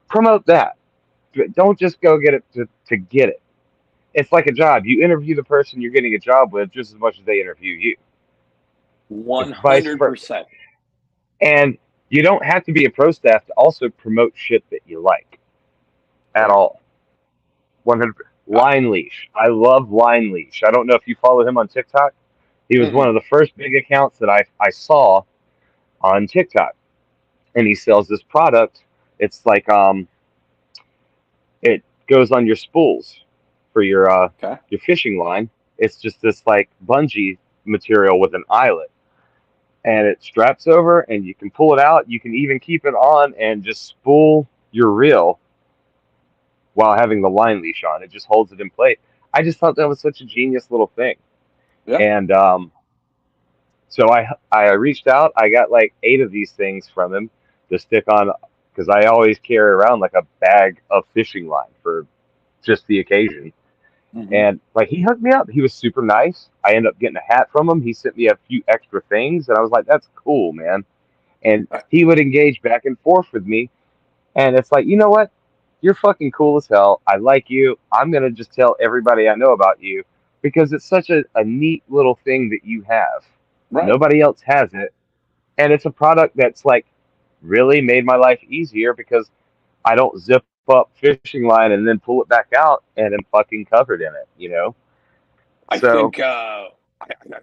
promote that. Don't just go get it to get it. It's like a job. You interview the person you're getting a job with just as much as they interview you. It's vice versa. 100%. And you don't have to be a pro staff to also promote shit that you like at Right. all. 100. Uh, Line Leash. I love Line Leash. I don't know if you follow him on TikTok. He was one mm-mm. of the first big accounts that I saw on TikTok, and he sells this product. It's like it goes on your spools for Okay. your fishing line. It's just this like bungee material with an eyelet, and it straps over, and you can pull it out. You can even keep it on and just spool your reel while having the line leash on. It just holds it in place. I just thought that was such a genius little thing. Yeah. And so I reached out. I got like 8 of these things from him to stick on because I always carry around like a bag of fishing line for just the occasion. Mm-hmm. And like he hooked me up. He was super nice. I ended up getting a hat from him. He sent me a few extra things, and I was like, "That's cool, man." And he would engage back and forth with me. And it's like, you know what? You're fucking cool as hell. I like you. I'm gonna just tell everybody I know about you because it's such a neat little thing that you have. Right. Nobody else has it. And it's a product that's like really made my life easier because I don't zip up fishing line and then pull it back out and I'm fucking covered in it, you know? I So think I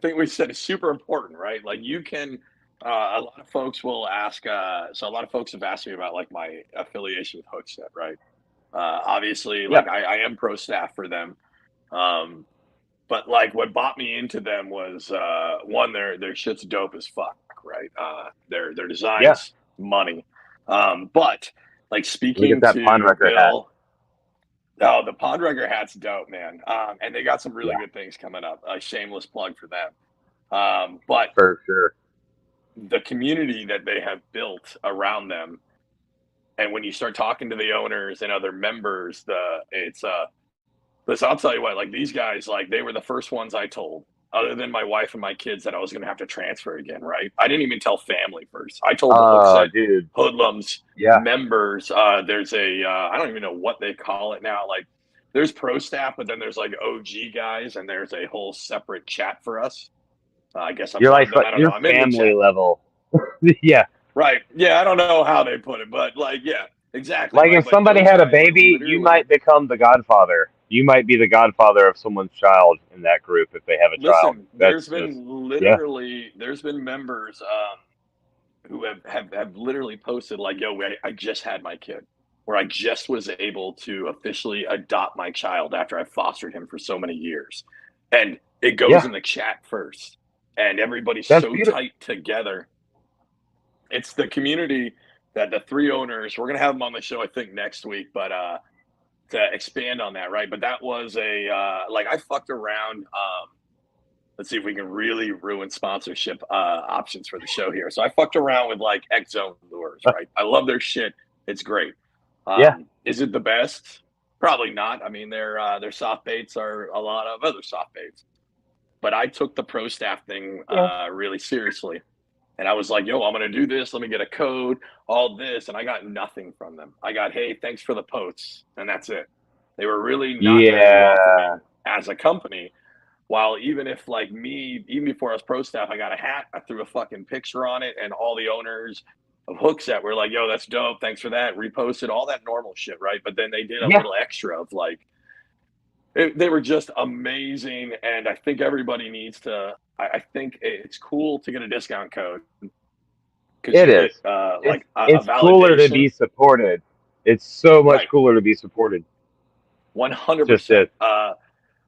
think we said it's super important, right? Like you can a lot of folks will ask so a lot of folks have asked me about like my affiliation with Hooksett, right? Obviously yeah, like I am pro staff for them. Um but like what bought me into them was one their shit's dope as fuck, right? Their yeah. designs money. But like Let me get speaking that pond to wrecker hat. Bill, oh, the Pond Wrecker hat's dope, man. And they got some really Yeah, good things coming up. A shameless plug for them. But for sure. the community that they have built around them, and when you start talking to the owners and other members, it's listen, I'll tell you what, like these guys, like they were the first ones I told, other than my wife and my kids, that I was gonna have to transfer again, right? I didn't even tell family first. I told the Oh, Hooksett dude. hoodlums Yeah. members, there's a I don't even know what they call it now. Like there's pro staff, but then there's like OG guys, and there's a whole separate chat for us. I guess I'm You're one like of them. I don't know. you're I'm in the family chat. level. Yeah. Right. Yeah, I don't know how they put it, but like, yeah, exactly. Like Like if like somebody those had a guys were baby, you literally might become the godfather. You might be the godfather of someone's child in that group if they have a child. listen, That's just yeah. there's been members who have literally posted like, "Yo, I just had my kid," or "I just was able to officially adopt my child after I fostered him for so many years," and it goes Yeah. in the chat first, and everybody's That's so beautiful. tight together. It's the community that the three owners. We're gonna have them on the show, I think, next week, but to expand on that, right? But that was a like I fucked around. Let's see if we can really ruin sponsorship options for the show here. So I fucked around with like X Zone lures, right? I love their shit. It's great. Yeah. Is it the best? Probably not. I mean, their soft baits are a lot of other soft baits. But I took the pro staff thing Yeah. really seriously. And I was like, yo, I'm going to do this. Let me get a code, all this. And I got nothing from them. I got, hey, thanks for the posts. And that's it. They were really not very Yeah. welcoming as a company. While even if like me, even before I was pro staff, I got a hat, I threw a fucking picture on it, and all the owners of Hooksett were like, yo, that's dope. Thanks for that. Reposted all that normal shit, right? But then they did a Yeah. little extra of like, they were just amazing. And I think everybody needs to, I think it's cool to get a discount code because It you get is. like a It's cooler to validation, be supported. It's so much right? cooler to be supported. Just 100%. it.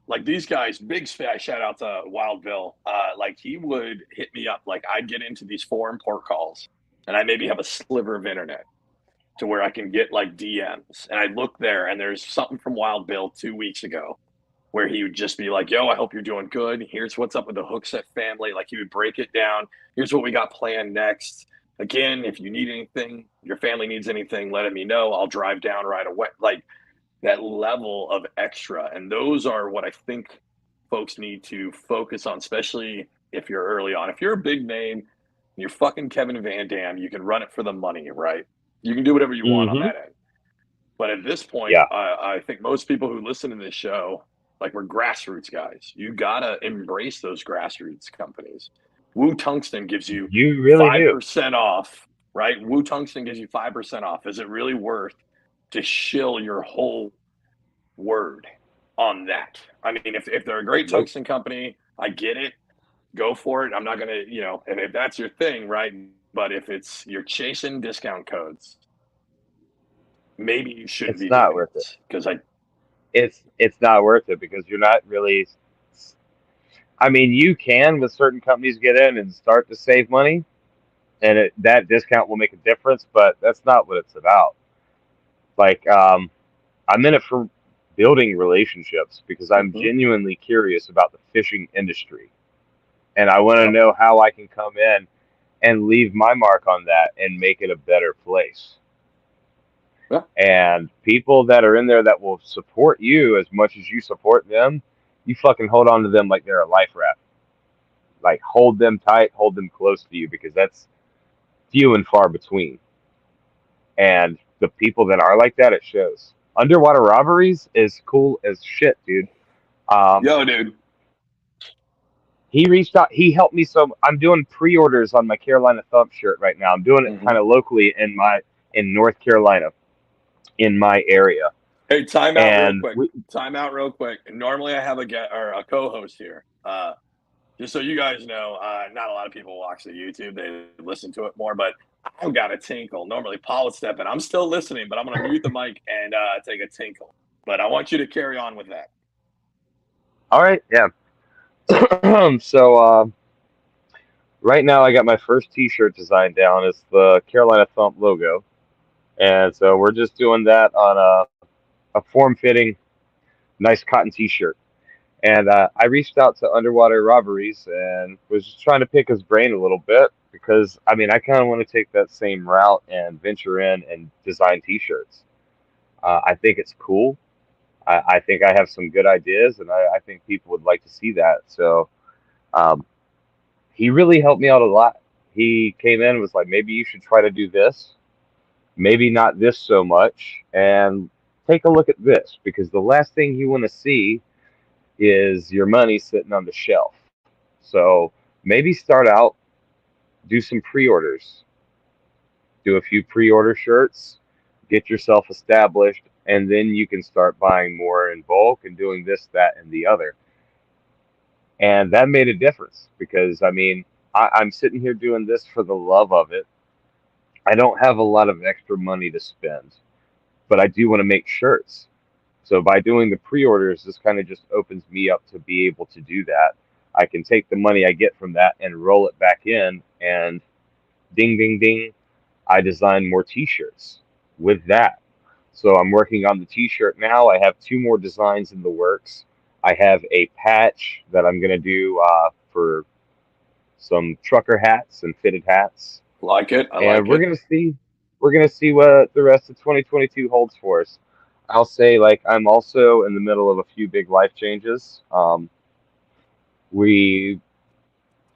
Like these guys, big shout out to Wild Bill. Like he would hit me up. Like I'd get into these foreign port calls, and I maybe have a sliver of internet to where I can get like DMs, and I look there, and there's something from Wild Bill 2 weeks ago where he would just be like, "Yo, I hope you're doing good. Here's what's up with the Hooksett family." Like he would break it down. Here's what we got planned next. Again, if you need anything, your family needs anything, let me know. I'll drive down right away. Like that level of extra. And those are what I think folks need to focus on, especially if you're early on. If you're a big name, you're fucking Kevin Van Dam, you can run it for the money, right? You can do whatever you want on Mm-hmm. that end. But at this point, Yeah. I think most people who listen to this show, like we're grassroots guys. You gotta embrace those grassroots companies. Wu Tungsten gives you You really do. 5% off, right? Wu Tungsten gives you 5% off. Is it really worth to shill your whole word on that? I mean, if they're a great Nope. tungsten company, I get it. Go for it. I'm not gonna, if that's your thing, right? But if it's you're chasing discount codes, maybe you shouldn't It's be not doing worth it. this because I It's not worth it because you're not really. I mean, you can with certain companies get in and start to save money, and that discount will make a difference, but that's not what it's about. Like, I'm in it for building relationships because I'm Mhm. genuinely curious about the fishing industry, and I want to Yep. know how I can come in and leave my mark on that and make it a better place. Yeah. And people that are in there that will support you as much as you support them, you fucking hold on to them like they're a life raft. Like hold them tight, hold them close to you because that's few and far between. And the people that are like that, it shows. Underwater robberies is cool as shit, dude. Um, Yo, dude. he reached out. He helped me. So I'm doing pre-orders on my Carolina Thump shirt right now. I'm doing it Hmm. kind of locally in North Carolina in my area. Hey, time out real And quick. Time out real quick. Normally, I have a co-host here. Just so you guys know, not a lot of people watch the YouTube. They listen to it more, but I've got a tinkle. Normally, Paul would step in. I'm still listening, but I'm going to mute the mic and take a tinkle. But I want you to carry on with that. all right, yeah. So right now I got my first T-shirt design down. It's the Carolina Thump logo, and so we're just doing that on a form-fitting, nice cotton T-shirt. And I reached out to Underwater Robberies and was just trying to pick his brain a little bit because I mean I kind of want to take that same route and venture in and design T-shirts. I think it's cool. I think I have some good ideas, and I think people would like to see that. So um, he really helped me out a lot. He came in and was like, maybe you should try to do this, maybe not this so much, and take a look at this because the last thing you want to see is your money sitting on the shelf. So maybe start out, do some pre-orders, do a few pre-order shirts, get yourself established, and then you can start buying more in bulk and doing this, that, and the other. And that made a difference because I mean, I'm sitting here doing this for the love of it. I don't have a lot of extra money to spend, but I do want to make shirts. So by doing the pre-orders, this kind of just opens me up to be able to do that. I can take the money I get from that and roll it back in, and ding, ding, ding, I design more T-shirts with that. So I'm working on the T-shirt now. I have two more designs in the works. I have a patch that I'm gonna do for some trucker hats and fitted hats, Like it. I and like it. we're gonna see what the rest of 2022 holds for us. I'll say like I'm also in the middle of a few big life changes. We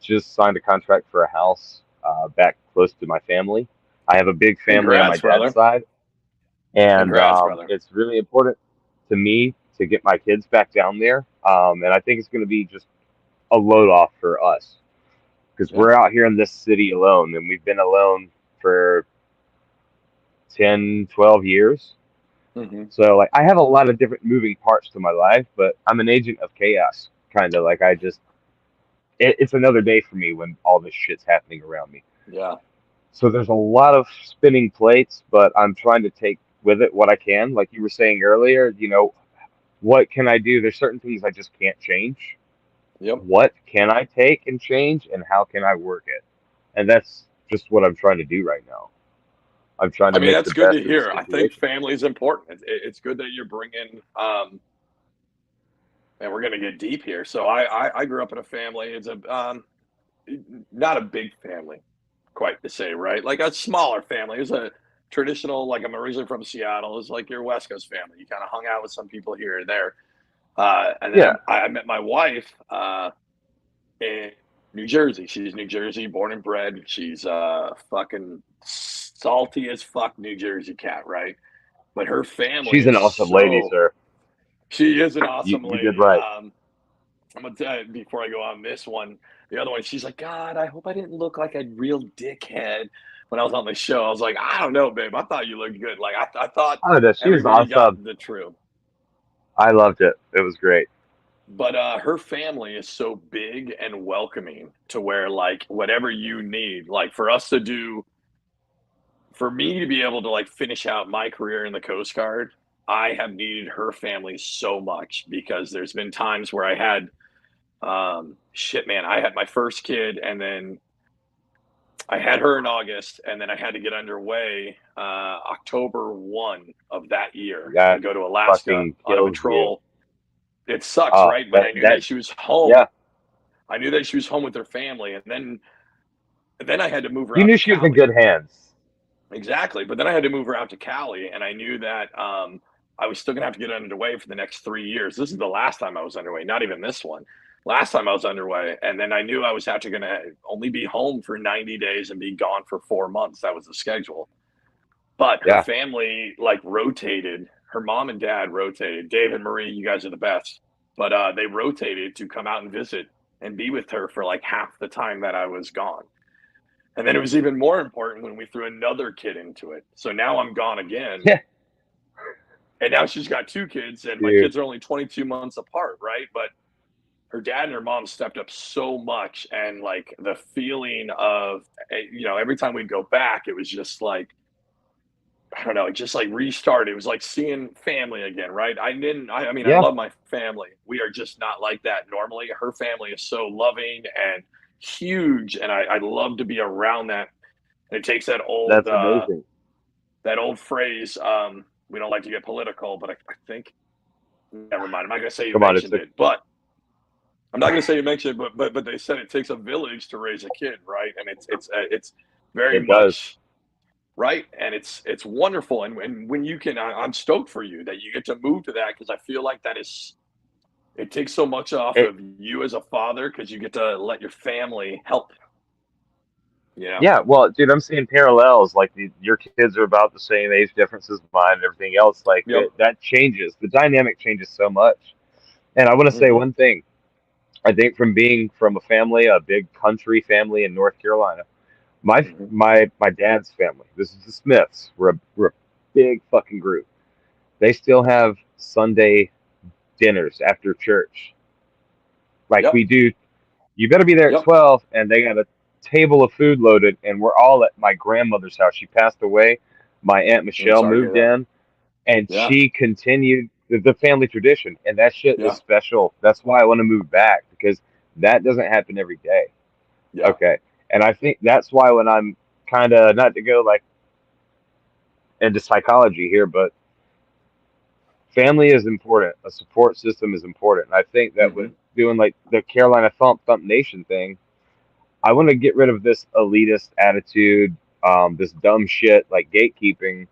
just signed a contract for a house back close to my family. I have a big family on my Congrats, dad's brother. side, and Congrats, brother. it's really important to me to get my kids back down there. And I think it's going to be just a load off for us because Yeah. we're out here in this city alone, and we've been alone for 10, 12 years. Hmm. So like I have a lot of different moving parts to my life, but I'm an agent of chaos, kind of like it's another day for me when all this shit's happening around me. Yeah. So there's a lot of spinning plates, but I'm trying to take with it what I can. Like you were saying earlier, what can I do? There's certain things I just can't change. Yep. What can I take and change, and how can I work it? And that's just what I'm trying to do right now. I'm trying I to mean, make the that's good to best of the hear. I think situation. family is important. It's good that you're bringing, and we're going to get deep here. So I grew up in a family. It's not a big family. quite the same, right? Like a smaller family. It was a traditional, like I'm originally from Seattle. It was like your West Coast family. You kind of hung out with some people here and there. And then Yeah. I met my wife in New Jersey. She's New Jersey, born and bred. She's fucking salty as fuck New Jersey cat, right? But her family She's an is awesome lady, so. sir. She is an awesome You did lady. right. I'm gonna tell you before I go on this one. The other one, she's like, God, I hope I didn't look like a real dickhead when I was on the show. I was like, I don't know, babe. I thought you looked good. Like I thought Oh, no, she was everybody got awesome. the truth. I loved it. It was great. But her family is so big and welcoming to where like whatever you need, like for us to do, for me to be able to like finish out my career in the Coast Guard, I have needed her family so much because there's been times where I had shit, man, I had my first kid and then I had her in August and then I had to get underway October 1 of that year That and go to Alaska fucking on a kills you. patrol. It sucks, Oh, right? But I knew that she was yeah. home. I knew that she was home with her family, and then I had to move her You out knew to she was in Cali. good hands. Exactly, but then I had to move her out to Cali, and I knew that I was still gonna have to get underway for the next 3 years. This is the last time I was underway, not even this one. Last time I was underway, and then I knew I was actually gonna only be home for 90 days and be gone for 4 months. That was the schedule. But her Yeah. family like rotated. Her mom and dad rotated. Dave and Marie, you guys are the best. But they rotated to come out and visit and be with her for like half the time that I was gone. And then it was even more important when we threw another kid into it. So now I'm gone again. Yeah. And now she's got two kids, and my Dude. kids are only 22 months apart, right? But her dad and her mom stepped up so much. And like the feeling of, every time we'd go back, it was just like, I don't know, it just like restarted. It was like seeing family again, right? I mean, I Yeah. love my family. We are just not like that normally. Her family is so loving and huge, and I love to be around that. And it takes that That's amazing. phrase. We don't like to get political, but I think, never mind. I'm not going to say you Come on, mentioned it, but I'm not going to say you mentioned it, but they said it takes a village to raise a kid, right? And it's very It does. much. Right. And it's wonderful. And when you can, I'm stoked for you that you get to move to that because I feel like it takes so much off of you as a father because you get to let your family help. Yeah, well, dude, I'm seeing parallels. Like your kids are about the same age difference as mine and everything else. Like Yep. that changes. The dynamic changes so much. And I want to say one thing. I think from being from a big country family in North Carolina, my dad's family. This is the Smiths. We're a big fucking group. They still have Sunday dinners after church. Like we do. You better be there at 12, and they got a table of food loaded, and we're all at my grandmother's house. She passed away. My Aunt Michelle moved in, and she continued the family tradition, and that shit is special. That's why I want to move back, because that doesn't happen every day. Yeah. Okay. And I think that's why when I'm kind of, not to go like into psychology here, but family is important. A support system is important. And I think that with doing like the Carolina Thump Nation thing, I want to get rid of this elitist attitude, this dumb shit like gatekeeping.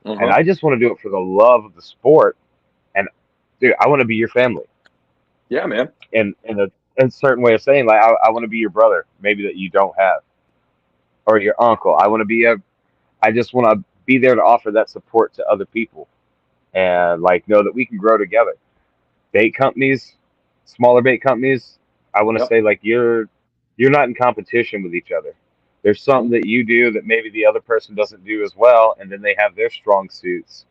And I just want to do it for the love of the sport. And dude, I want to be your family. Yeah, man. And in a certain way of saying, like, I want to be your brother, maybe that you don't have, or your uncle. I just want to be there to offer that support to other people, and like know that we can grow together. Bait companies, smaller bait companies, I want to say like you're not in competition with each other. There's something that you do that maybe the other person doesn't do as well, and then they have their strong suits.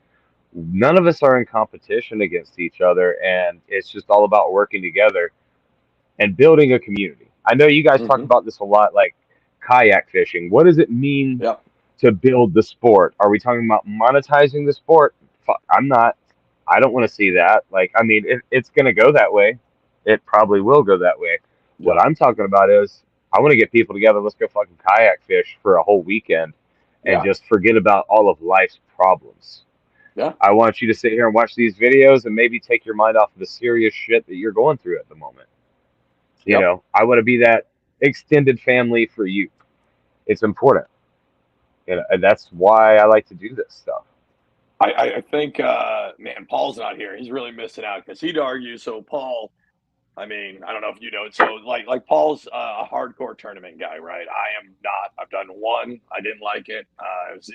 None of us are in competition against each other, and it's just all about working together and building a community. I know you guys talk about this a lot, like kayak fishing. What does it mean to build the sport? Are we talking about monetizing the sport? I'm not. I don't want to see that. Like, I mean, it's going to go that way. It probably will go that way. What I'm talking about is I want to get people together. Let's go fucking kayak fish for a whole weekend and just forget about all of life's problems. Yeah. I want you to sit here and watch these videos and maybe take your mind off of the serious shit that you're going through at the moment. You know, I want to be that extended family for you. It's important. And that's why I like to do this stuff. I think, man, Paul's not here. He's really missing out because he'd argue. So Paul, I mean, I don't know if you know. So like Paul's a hardcore tournament guy, right? I am not. I've done one. I didn't like it.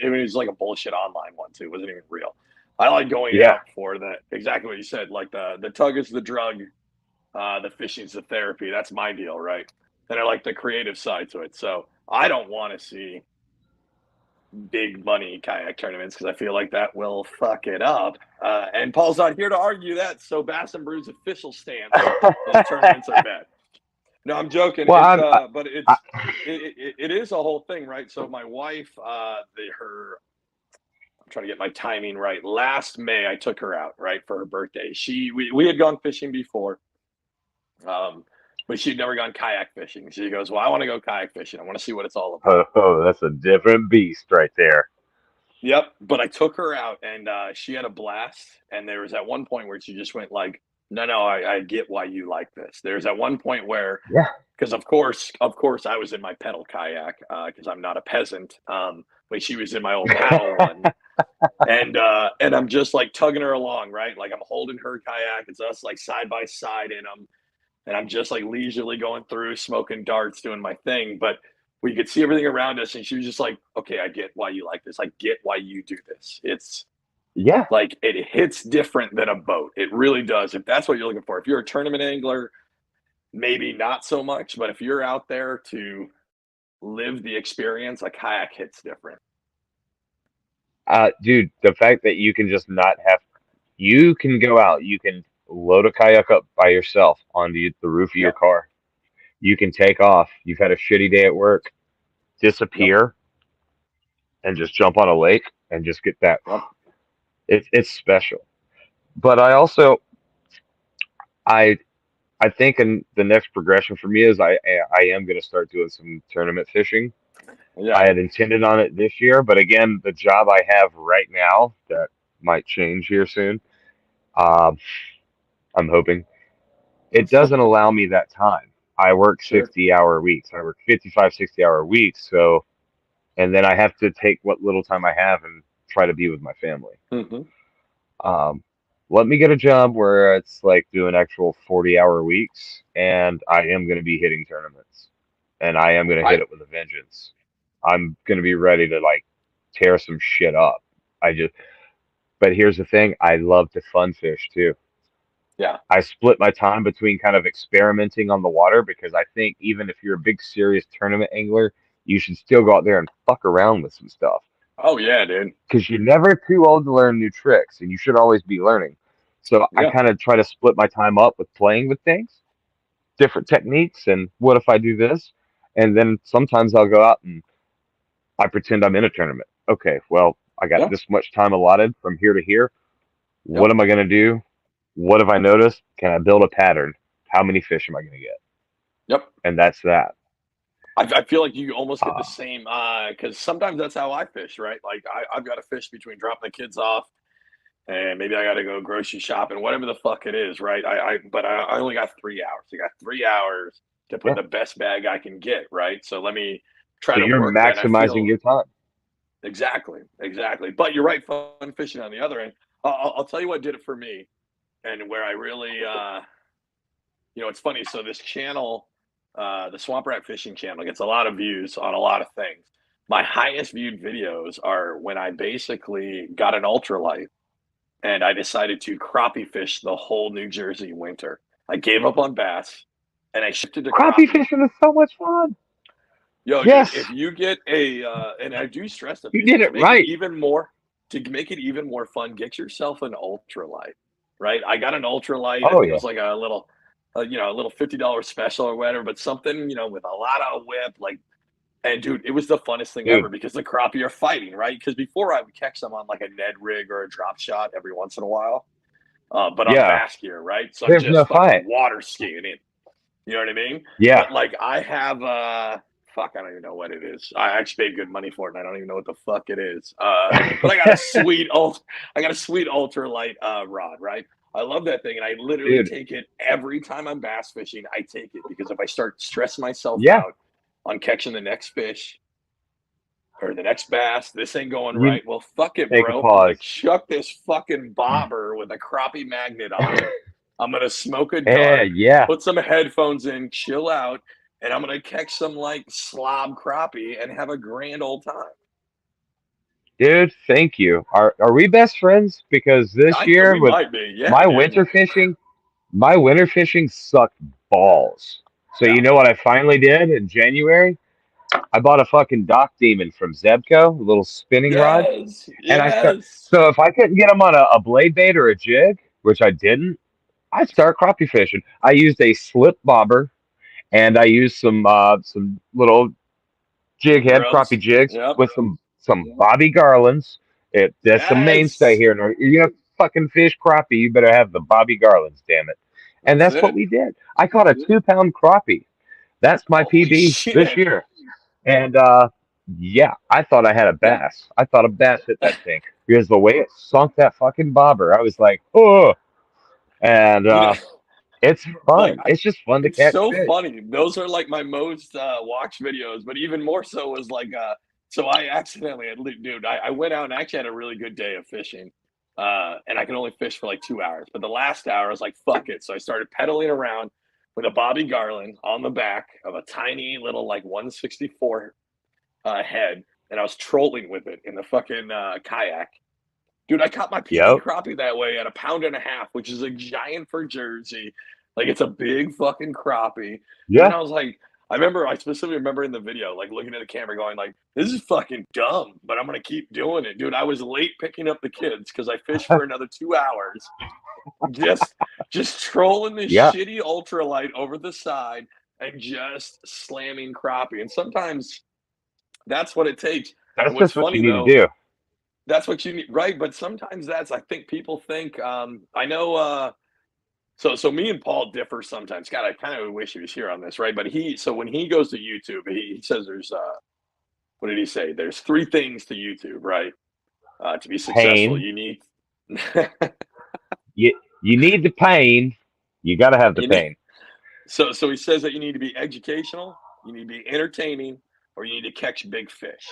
It was like a bullshit online one too. It wasn't even real. I like going Yeah. out for that. Exactly what you said. Like the tug is the drug, the fishing's the therapy. That's my deal, right? And I like the creative side to it. So I don't want to see big money kayak tournaments because I feel like that will fuck it up. And Paul's not here to argue that. So Bass and Brews official stance: those tournaments are bad. No, I'm joking. Well, But it is a whole thing, right? So my wife, I'm trying to get my timing right. Last May, I took her out, right, for her birthday. We had gone fishing before, but she'd never gone kayak fishing. She goes, "Well, I want to go kayak fishing. I want to see what it's all about." oh, that's a different beast right there. Yep. But I took her out, and she had a blast. And there was at one point where she just went like, "No, I get why you like this." There's at one point where, Yeah. because of course, I was in my pedal kayak because I'm not a peasant. But she was in my old paddle one, and I'm just like tugging her along, right? Like I'm holding her kayak. It's us like side by side in them, and I'm just like leisurely going through, smoking darts, doing my thing. But we could see everything around us, and she was just like, "Okay, I get why you like this. I get why you do this. It's Yeah. like it hits different than a boat. It really does. If that's what you're looking for, if you're a tournament angler, maybe not so much. But if you're out there to live the experience, a kayak hits different." Dude, the fact that you can just not have, you can go out, you can load a kayak up by yourself on the roof of your Yep. car. You can take off. You've had a shitty day at work, Yep. disappear, and just jump on a lake and just get that. Yep. It's special. But I also, I I think in the next progression for me is I am going to start doing some tournament fishing. Yeah. I had intended on it this year, but again, the job I have right now that might change here soon. Um, I'm hoping it doesn't allow me that time. I work Sure. 60-hour weeks. I work 55, 60-hour weeks. So, and then I have to take what little time I have and try to be with my family. Hmm. Um, Let me get a job where it's like doing actual 40-hour weeks, and I am going to be hitting tournaments, and I am going to hit I it with a vengeance. I'm going to be ready to like tear some shit up. I just, but here's the thing: I love to fun fish too. Yeah. I split my time between kind of experimenting on the water because I think even if you're a big serious tournament angler, you should still go out there and fuck around with some stuff Oh yeah, dude. because you're never too old to learn new tricks and you should always be learning. So I Yeah. kind of try to split my time up with playing with things, different techniques, and what if I do this? And then sometimes I'll go out and I pretend I'm in a tournament. Okay, well, I got Yeah. this much time allotted from here to here. What Yep. am I going to do? What have I noticed? Can I build a pattern? How many fish am I going to get? Yep. And that's that. I feel like you almost get the Uh, same because sometimes that's how I fish, right? Like I've got to fish between dropping the kids off and maybe I got to go grocery shopping, whatever the fuck it is, right? I only got 3 hours. I got 3 hours to put yeah. the best bag I can get, right? So let me try So to you're work that. I maximizing feel your time. exactly. But you're right, fun fishing on the other end. I'll tell you what did it for me, and where I really, it's funny. So this channel, the Swamp Rat Fishing channel, gets a lot of views on a lot of things. My highest viewed videos are when I basically got an ultralight and I decided to crappie fish the whole New Jersey winter. I gave up on bass and I shifted to Crappie crappie. fishing is so much fun. Yo, dude, Yes, if you get and I do stress to you people did it right. to make it even more fun, get yourself an ultralight, right? I got an ultralight. I Oh think it yeah, was like a little, a little $50 special or whatever, but something, with a lot of whip, like, and dude, it was the funnest thing ever dude. because the crappie are fighting, right? Because before I would catch them on like a Ned rig or a drop shot every once in a while, but on Yeah, bass gear, right? So I'm there's no just fucking fight. water skiing in. You know what I mean? Yeah, But like I have fuck, I don't even know what it is. I actually paid good money for it and I don't even know what the fuck it is. But I got a sweet ultralight rod, right? I love that thing and I literally dude. take it every time I'm bass fishing. I take it because if I start stressing myself Yeah, out on catching the next fish, or the next bass. This ain't going You right. Well, fuck it, take a bro. I'm gonna pause. chuck this fucking bobber with a crappie magnet on it. I'm gonna smoke a Yeah, dart, yeah. put some headphones in, chill out, and I'm gonna catch some like slob crappie and have a grand old time. Dude, thank you. Are we best friends? Because this year We with might be, yeah, my dude. my winter fishing sucked balls. So Yeah. you know what I finally did in January? I bought a fucking Dock Demon from Zebco, a little spinning rod, Yes, and yes. so if I couldn't get them on a blade bait or a jig, which I didn't, I'd start crappie fishing. I used a slip bobber and I used some little jig head Grubs. crappie jigs Yep. with some Bobby Garlands. That's a mainstay Yes. here. You know, fucking fish crappie, you better have the Bobby Garlands, damn it. And That's that's what it. we did. I caught a 2 pound crappie. That's my Holy PB this shit. year. And yeah, I thought I had a Yeah. bass. I thought a bass hit that thing because the way it sunk that fucking bobber, I was like, oh. And You know, it's like fun. It's just fun to it's catch so fish. funny. Those are like my most watched videos, but even more so was like so I accidentally dude, I went out and actually had a really good day of fishing. And I could only fish for like 2 hours. But the last hour I was like, fuck it. So I started pedaling around with a Bobby Garland on the back of a tiny little like 164 head, and I was trolling with it in the fucking kayak. Dude, I caught my PB Yep. crappie that way at 1.5 pounds, which is a giant for Jersey. Like it's a big fucking crappie. And then Yeah. I specifically remember in the video, like looking at the camera going like, this is fucking dumb, but I'm gonna keep doing it. Dude, I was late picking up the kids because I fished for another 2 hours. Just just trolling this Yeah. shitty ultralight over the side and just slamming crappie. And sometimes that's what it takes. That's And what's just what you funny need to though, do. that's what you need, right? But sometimes that's I think people think I know so me and Paul differ sometimes. God, I kind of wish he was here on this, right? But when he goes to YouTube, he says there's what did he say? There's three things to YouTube, right? To be successful, Pain. you need You need the pain. You got to have the you need pain. so he says that you need to be educational, you need to be entertaining, or you need to catch big fish.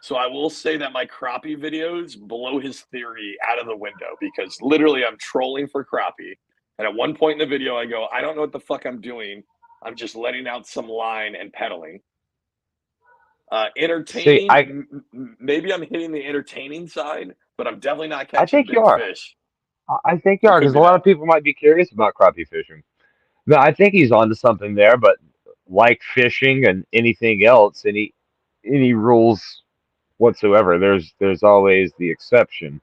So I will say that my crappie videos blow his theory out of the window because literally I'm trolling for crappie. And at one point in the video, I go, I don't know what the fuck I'm doing. I'm just letting out some line and pedaling. See, Entertaining, maybe I'm hitting the entertaining side, but I'm definitely not I catching think you big are. fish. I think you It are could because a be lot of that. people might be curious about crappie fishing. No, I think he's onto something there. But like fishing and anything else, any rules whatsoever, there's always the exception.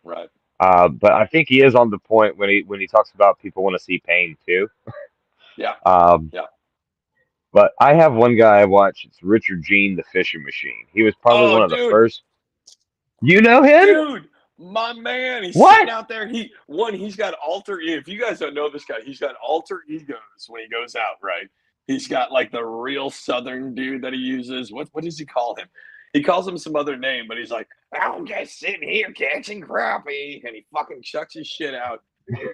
Right. But I think he is on the point when he talks about people want to see pain too. Yeah. Um, Yeah. but I have one guy I watch. It's Richard Gene, the fishing machine. He was probably Oh, one of the dude. first. You know him? Dude, my man, he's sitting What? out there. He's got if you guys don't know this guy, he's got alter egos when he goes out, right? He's got like the real southern dude that he uses. What does he call him? He calls him some other name, but he's like, I'm just sitting here catching crappie, and he fucking chucks his shit out.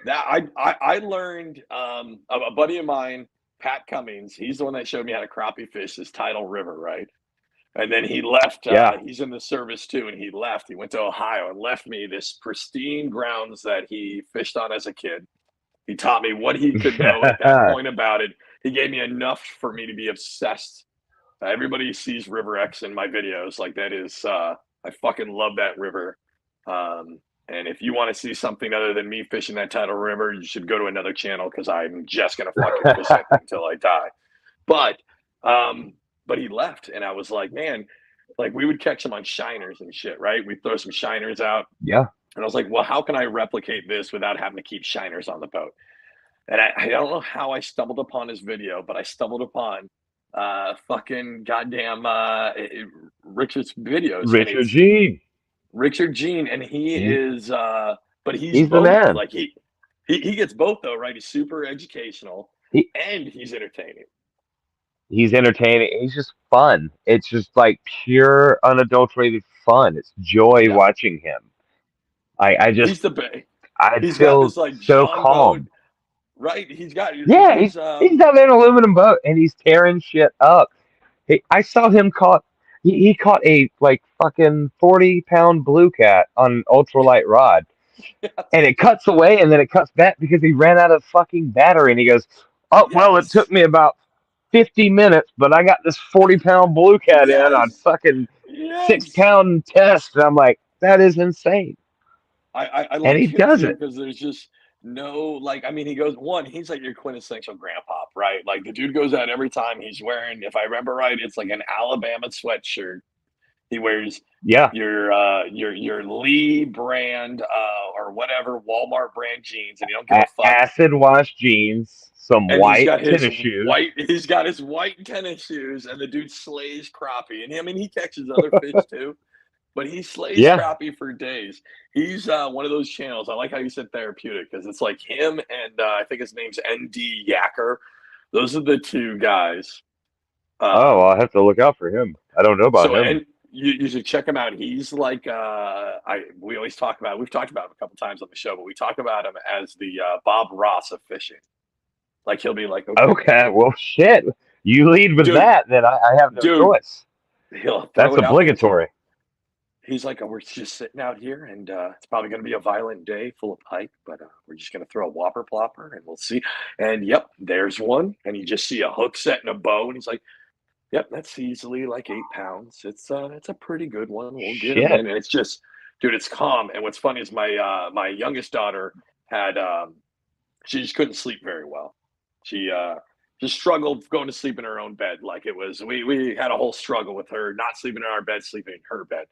That I learned a buddy of mine, Pat Cummings, he's the one that showed me how to crappie fish this tidal river, right? And then he left. Yeah. He's in the service too, and he left. He went to Ohio and left me this pristine grounds that he fished on as a kid. He taught me what he could know at that point about it. He gave me enough for me to be obsessed. Everybody sees River X in my videos. Like that is, I fucking love that river. And if you want to see something other than me fishing that tidal river, you should go to another channel because I'm just gonna fucking fish that thing until I die. But but he left, and I was like, man, like we would catch him on shiners and shit, right? We'd throw some shiners out, Yeah. and I was like, well, how can I replicate this without having to keep shiners on the boat? And I don't know how I stumbled upon his video, but I stumbled upon fucking goddamn Richard's videos, and Richard it's Gene. Richard Gene, and he He, is but he's he's the both man. like he gets both though, right? He's super educational He, and he's entertaining. he's entertaining. He's just fun. It's just like pure, unadulterated fun. It's joy Yeah. watching him. I just He's the bay. I He's got feel this like so John boat, calm. right? Yeah, he's got an aluminum boat and he's tearing shit up. I saw him caught. He caught a like fucking 40-pound blue cat on an ultralight rod, and it cuts away, and then it cuts back because he ran out of fucking battery. And he goes, "Oh well, it Yes. took me about 50 minutes, but I got this 40-pound blue cat in on Yes. fucking six Yes. pound test." And I'm like, that is insane. I And like he him does too it. because there's just no like. I mean, he goes one. He's like your quintessential grandpa, right? Like the dude goes out every time. He's wearing, if I remember right, it's like an Alabama sweatshirt. He wears Yeah. your Lee brand or whatever Walmart brand jeans, and he don't give a fuck. Acid wash jeans, some And white tennis shoes. he's got his white tennis shoes, and the dude slays crappie. And I mean, he catches other fish too, but he slays Yeah. crappie for days. He's one of those channels. I like how you said therapeutic because it's like him and I think his name's ND Yacker. Those are the two guys. Oh, Um, I'll have to look out for him. I don't know about so him. and you should check him out. He's like we always talk about. We've talked about him a couple times on the show, but we talk about him as the Bob Ross of fishing. Like he'll be like, okay, Okay, well, shit. You lead with dude, that, then I have no dude, choice. he'll throw That's it out there. obligatory. He's like, oh, we're just sitting out here, and it's probably going to be a violent day full of pike, but we're just going to throw a whopper plopper, and we'll see. And yep, there's one, and you just see a hook set and a bow, and he's like, yep, that's easily like 8 pounds. It's a pretty good one. We'll get him Shit. in, and it's just, dude, it's calm. And what's funny is my youngest daughter had she just couldn't sleep very well. She just struggled going to sleep in her own bed. Like it was, we had a whole struggle with her not sleeping in our bed, sleeping in her bed.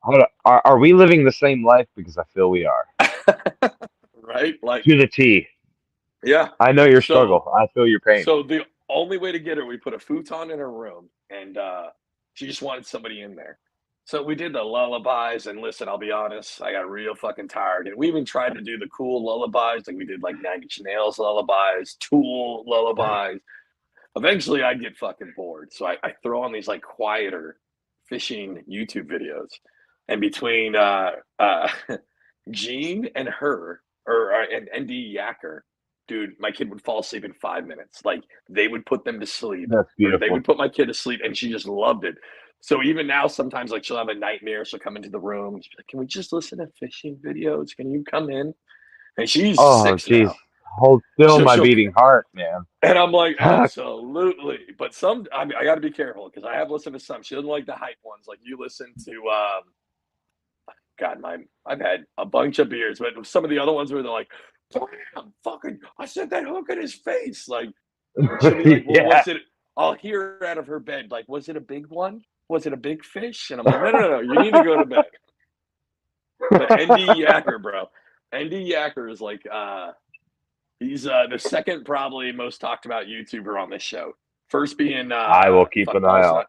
Hold on. Are we living the same life? Because I feel we are. Right? Like, To the T. yeah. I know your So, struggle. I feel your pain. so the only way to get her, we put a futon in her room, and she just wanted somebody in there. So we did the lullabies, and listen, I'll be honest, I got real fucking tired. And we even tried to do the cool lullabies, like we did like Nine Inch Nails lullabies, Tool lullabies. Eventually, I'd get fucking bored, so I throw on these like quieter fishing YouTube videos, and between Gene and her, and ND Yacker, dude, my kid would fall asleep in 5 minutes. Like they would put them to sleep, That's or they beautiful. would put my kid to sleep, and she just loved it. So even now, sometimes like she'll have a nightmare. She'll come into the room. And she'll be like, "Can we just listen to fishing videos? Can you come in?" And she's Oh, 6 jeez. now. Hold still So my she'll, beating heart, man. and I'm like, Fuck. absolutely. But some, I mean, I got to be careful because I have listened to some. She doesn't like the hype ones. Like you listen to, God, I've had a bunch of beers, but some of the other ones where they're like, "Bam, fucking, I sent that hook in his face." Like, she'll be like, "Well, Yeah. was it?" I'll hear out of her bed, like, "Was it a big one? Was it a big fish?" And I'm like, "No. You need to go to bed." But ND Yacker, bro, ND Yacker is like, he's the second probably most talked about YouTuber on this show. First being I will keep an eye Paul's out. not.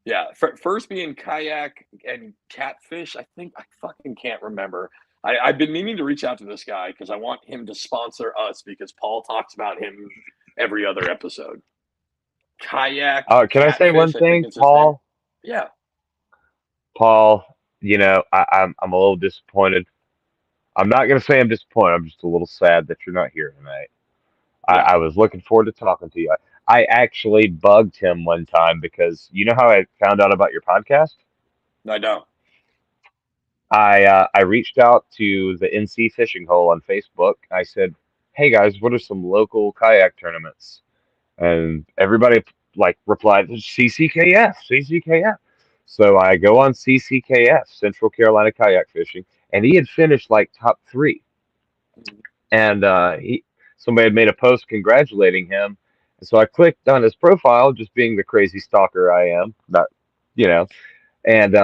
Yeah, first being kayak and catfish. I think I fucking can't remember. I've been meaning to reach out to this guy because I want him to sponsor us because Paul talks about him every other episode. Kayak, Can I say one catfish, I think thing, is his name. Paul? Yeah, Paul, I'm a little disappointed. I'm not gonna say I'm disappointed. I'm just a little sad that you're not here tonight. yeah, I was looking forward to talking to you. I actually bugged him one time because you know how I found out about your podcast? I know. I reached out to the NC Fishing Hole on Facebook. I said, "Hey guys, what are some local kayak tournaments?" And everybody like replied, "CCKF, CCKF." So I go on CCKF, Central Carolina Kayak Fishing, and he had finished like top three. And somebody had made a post congratulating him. And so I clicked on his profile, just being the crazy stalker I am, not, you know, and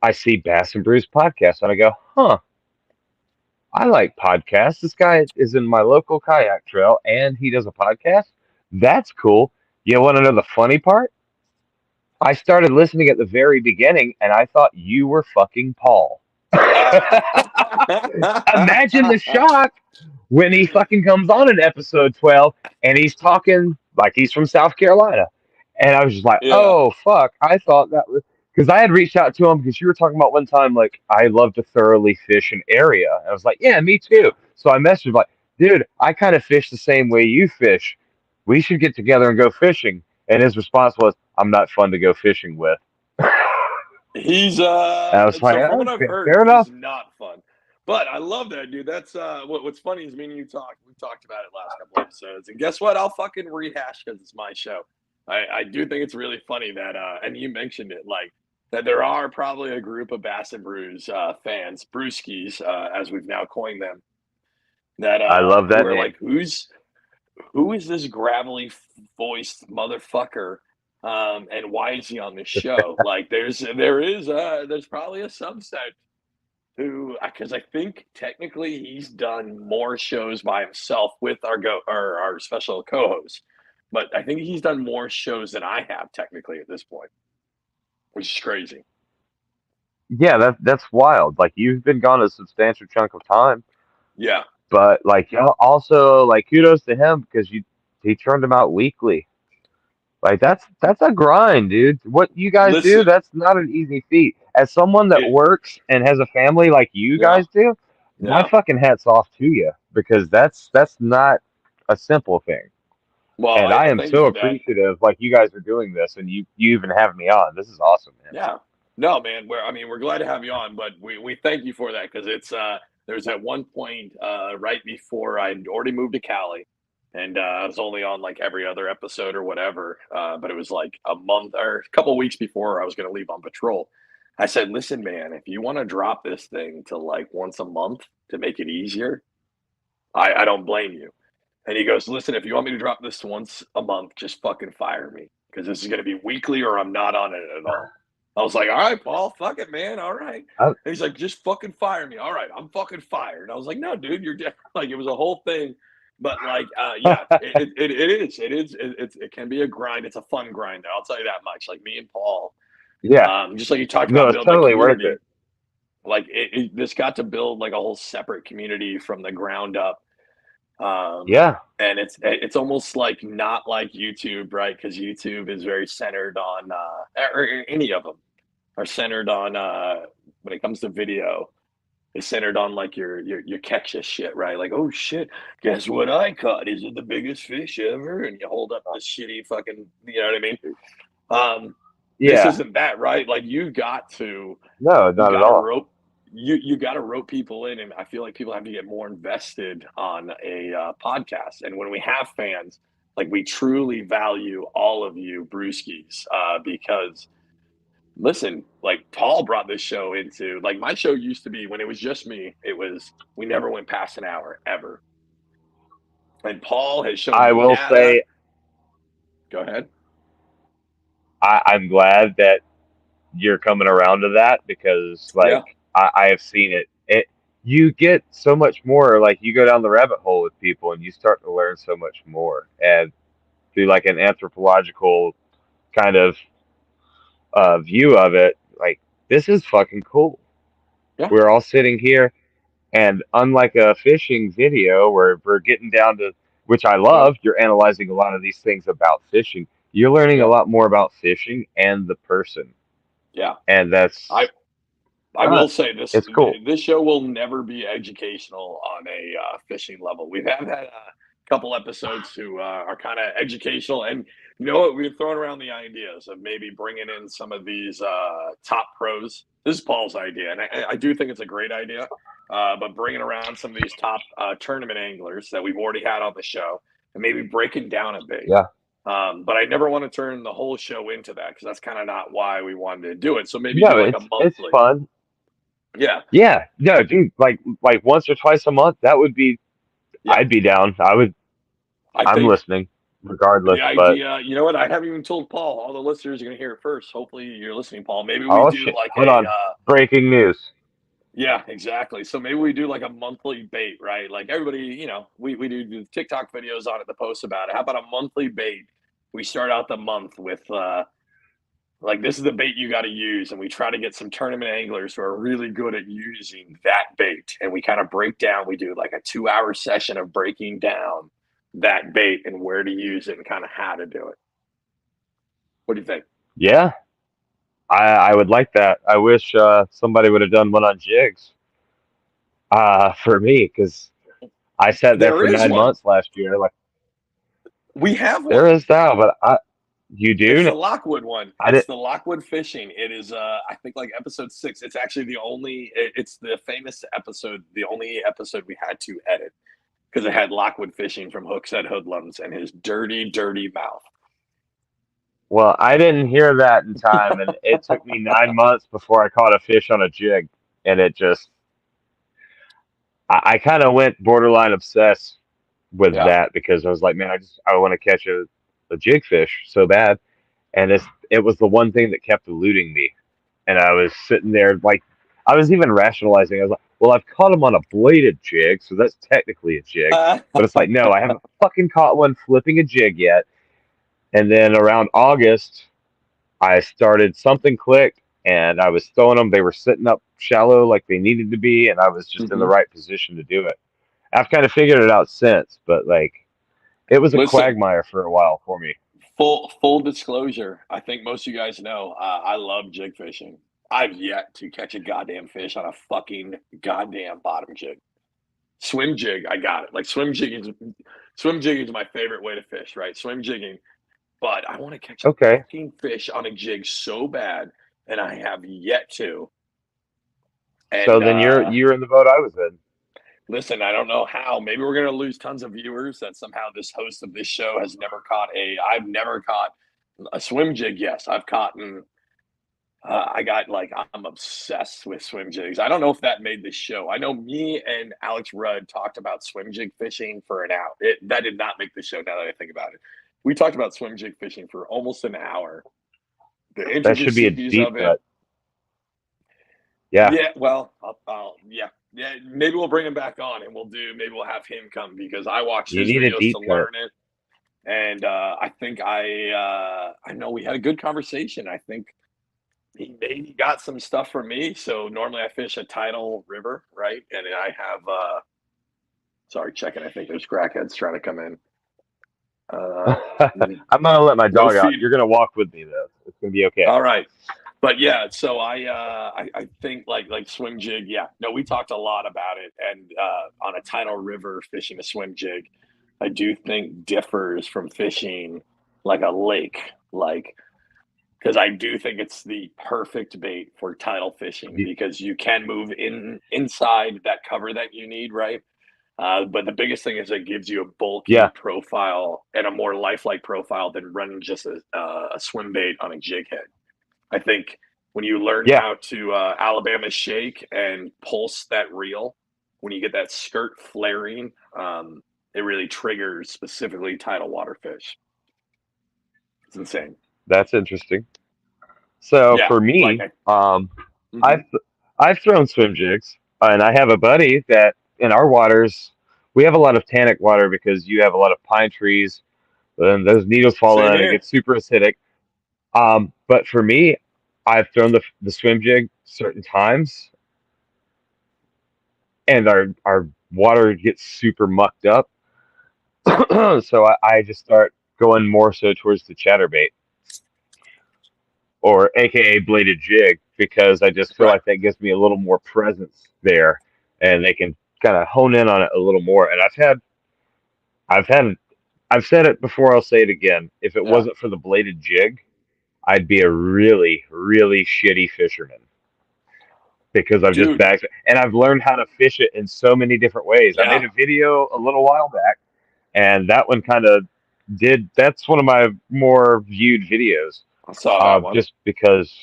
I see Bass and Brews podcast, and I go, huh, I like podcasts. This guy is in my local kayak trail, and he does a podcast. That's cool. You want to know the funny part? I started listening at the very beginning, and I thought you were fucking Paul. Imagine the shock when he fucking comes on in episode 12 and he's talking like he's from South Carolina. And I was just like, Yeah, oh, fuck. I thought that was because I had reached out to him because you were talking about one time, like, I love to thoroughly fish an area. And I was like, yeah, me too. So I messaged him, like, dude, I kind of fish the same way you fish. We should get together and go fishing. And his response was, "I'm not fun to go fishing with." He's And I was like, so from what I've okay, heard, fair enough. he's not fun. But I love that dude. That's what's funny is me and you we talked about it last couple episodes. And guess what? I'll fucking rehash because it's my show. I do think it's really funny that and you mentioned it, like that there are probably a group of Bass and Brews fans, Brewskis, as we've now coined them, that I love who that are name. like, who is this gravelly voiced motherfucker? And why is he on this show? Like, there's probably a subset who, because I think technically he's done more shows by himself with our special co-host, but I think he's done more shows than I have technically at this point, which is crazy. Yeah, that's wild. Like you've been gone a substantial chunk of time, Yeah, but like also like kudos to him because he turned them out weekly. Like that's a grind, dude. What you guys do, listen, that's not an easy feat. As someone that it, works and has a family like you yeah, guys do, my yeah. fucking hat's off to you because that's not a simple thing. Well, And I I am thank you so for that. appreciative like you guys are doing this and you even have me on. This is awesome, man. Yeah. No, man. We're glad to have you on, but we thank you for that because it's there's at one point right before I'd already moved to Cali, and I was only on like every other episode or whatever. But it was like a month or a couple weeks before I was going to leave on patrol. I said, "Listen, man, if you want to drop this thing to like once a month to make it easier, I don't blame you." And he goes, "Listen, if you want me to drop this once a month, just fucking fire me because this is going to be weekly or I'm not on it at all." I was like, "All right, Paul, fuck it, man. All right." I, And he's like, "Just fucking fire me." All right, I'm fucking fired. I was like, "No, dude, you're dead." Like it was a whole thing. But like, yeah, it can be a grind. It's a fun grind. I'll tell you that much. Like me and Paul, yeah. just like you talked No, about it's building a totally worth community. it. Like this got to build like a whole separate community from the ground up. Yeah. And it's almost like not like YouTube, right? Because YouTube is very centered on, or any of them are centered on, when it comes to video, it's centered on like your catch shit, right? Like, oh shit, guess what I caught? Is it the biggest fish ever? And you hold up this shitty fucking, you know what I mean? This Yeah. isn't that, right? Like No, you not at got to all. rope you got to rope people in, and I feel like people have to get more invested on a podcast. And when we have fans, like we truly value all of you brewskis, because listen, like Paul brought this show into, like, my show used to be, when it was just me, it was, we never went past an hour ever, and Paul has shown I me will data. say Go ahead. I'm glad that you're coming around to that because Yeah, like I have seen it. You get so much more like you go down the rabbit hole with people and you start to learn so much more and through like an anthropological kind of view of it, like this is fucking cool. yeah, We're all sitting here and unlike a fishing video where we're getting down to which I yeah, love, you're analyzing a lot of these things about fishing. You're learning a yeah, lot more about fishing and the person. yeah. And I that's I will say this: it's cool. this show will never be educational on a fishing level. We have had a couple episodes who are kind of educational, and you know what? We've thrown around the ideas of maybe bringing in some of these top pros. This is Paul's idea, and I do think it's a great idea. But bringing around some of these top tournament anglers that we've already had on the show, and maybe breaking down a bit. Yeah. But I never want to turn the whole show into that because that's kind of not why we wanted to do it. So maybe No, do like a it's monthly. fun. Yeah, Yeah. No, dude, like once or twice a month, that would be yeah. I'd be down. I I'm think listening regardless, the but idea, you know what? I haven't even told Paul. All the listeners are going to hear it first. Hopefully, you're listening, Paul. Maybe we oh do shit. like Hold on. Breaking news. yeah, exactly. So maybe we do like a monthly bait, right? Like everybody, we do the TikTok videos on it, the posts about it. How about a monthly bait? We start out the month with, like, this is the bait you got to use. And we try to get some tournament anglers who are really good at using that bait. And we kind of break down, we do like a 2-hour session of breaking down that bait and where to use it and kind of how to do it. What do you think? Yeah. I would like that. I wish somebody would have done one on jigs for me because I sat there There for is nine one. months last year. Like We have there one. is now, but You It's do? the Lockwood one. I It's did. the Lockwood fishing. It is, I think, like episode 6. It's actually the only. It's the famous episode. The only episode we had to edit because it had Lockwood fishing from Hooksett Hoodlums and his dirty, dirty mouth. Well, I didn't hear that in time, and it took me 9 months before I caught a fish on a jig, and it just I kind of went borderline obsessed with Yeah. that because I was like, man, I want to catch a jig fish so bad, and it was the one thing that kept eluding me, and I was sitting there like I was even rationalizing. I was like, well, I've caught him on a bladed jig, so that's technically a jig, but it's like, no, I haven't fucking caught one flipping a jig yet. And then around August, I started something clicked, and I was throwing them. They were sitting up shallow like they needed to be, and I was just in the hmm right position to do it. I've kind of figured it out since, but like it was a Listen, quagmire for a while for me. full disclosure. I think most of you guys know I love jig fishing. I've yet to catch a goddamn fish on a fucking goddamn bottom jig. Swim jig, I got it. Like swim jigging is my favorite way to fish, right? Swim jigging. But I want to catch a Okay, fucking fish on a jig so bad, and I have yet to. so And then you're in the boat I was in. listen, I don't know how. Maybe we're gonna lose tons of viewers that somehow this host of this show has never caught a. I've never caught a swim jig. Yes, I've caught. I got like I'm obsessed with swim jigs. I don't know if that made the show. I know me and Alex Rudd talked about swim jig fishing for an hour. That did not make the show. Now that I think about it, we talked about swim jig fishing for almost an hour. The That should be a intricacies deep of it. cut. Yeah, Yeah, well, yeah. Maybe we'll bring him back on, and maybe we'll have him come because I watched you his need a videos deep to cut. learn it, and I think I know we had a good conversation. I think he maybe got some stuff from me. So normally I fish a tidal river, right? And I have sorry, checking. I think there's crackheads trying to come in. I'm gonna let my No dog out. feed. You're gonna walk with me though. It's gonna be okay. All right. But yeah, so I think like swim jig, yeah. No, we talked a lot about it, and on a tidal river fishing a swim jig, I do think differs from fishing like a lake, like because I do think it's the perfect bait for tidal fishing because you can move inside that cover that you need, right? But the biggest thing is it gives you a bulky Yeah, profile and a more lifelike profile than running just a swim bait on a jig head. I think when you learn yeah. how to Alabama shake and pulse that reel, when you get that skirt flaring, it really triggers specifically tidal water fish. It's insane. That's interesting. So Yeah, for like me, I, I've mhm. I've thrown swim jigs, and I have a buddy that in our waters we have a lot of tannic water because you have a lot of pine trees. Then those needles fall Same in, and it here. gets super acidic. But for me, I've thrown the swim jig certain times, and our water gets super mucked up. So I just start going more so towards the chatterbait or AKA bladed jig because I just feel Right. like that gives me a little more presence there, and they can kind of hone in on it a little more. And I've had, I've said it before. I'll say it again. If it Yeah. wasn't for the bladed jig, I'd be a really, really shitty fisherman because I've just Dude. bagged it, and I've learned how to fish it in so many different ways. I made Yeah. a video a little while back, and that one kind of did. That's one of my more viewed videos, I saw that one. just because.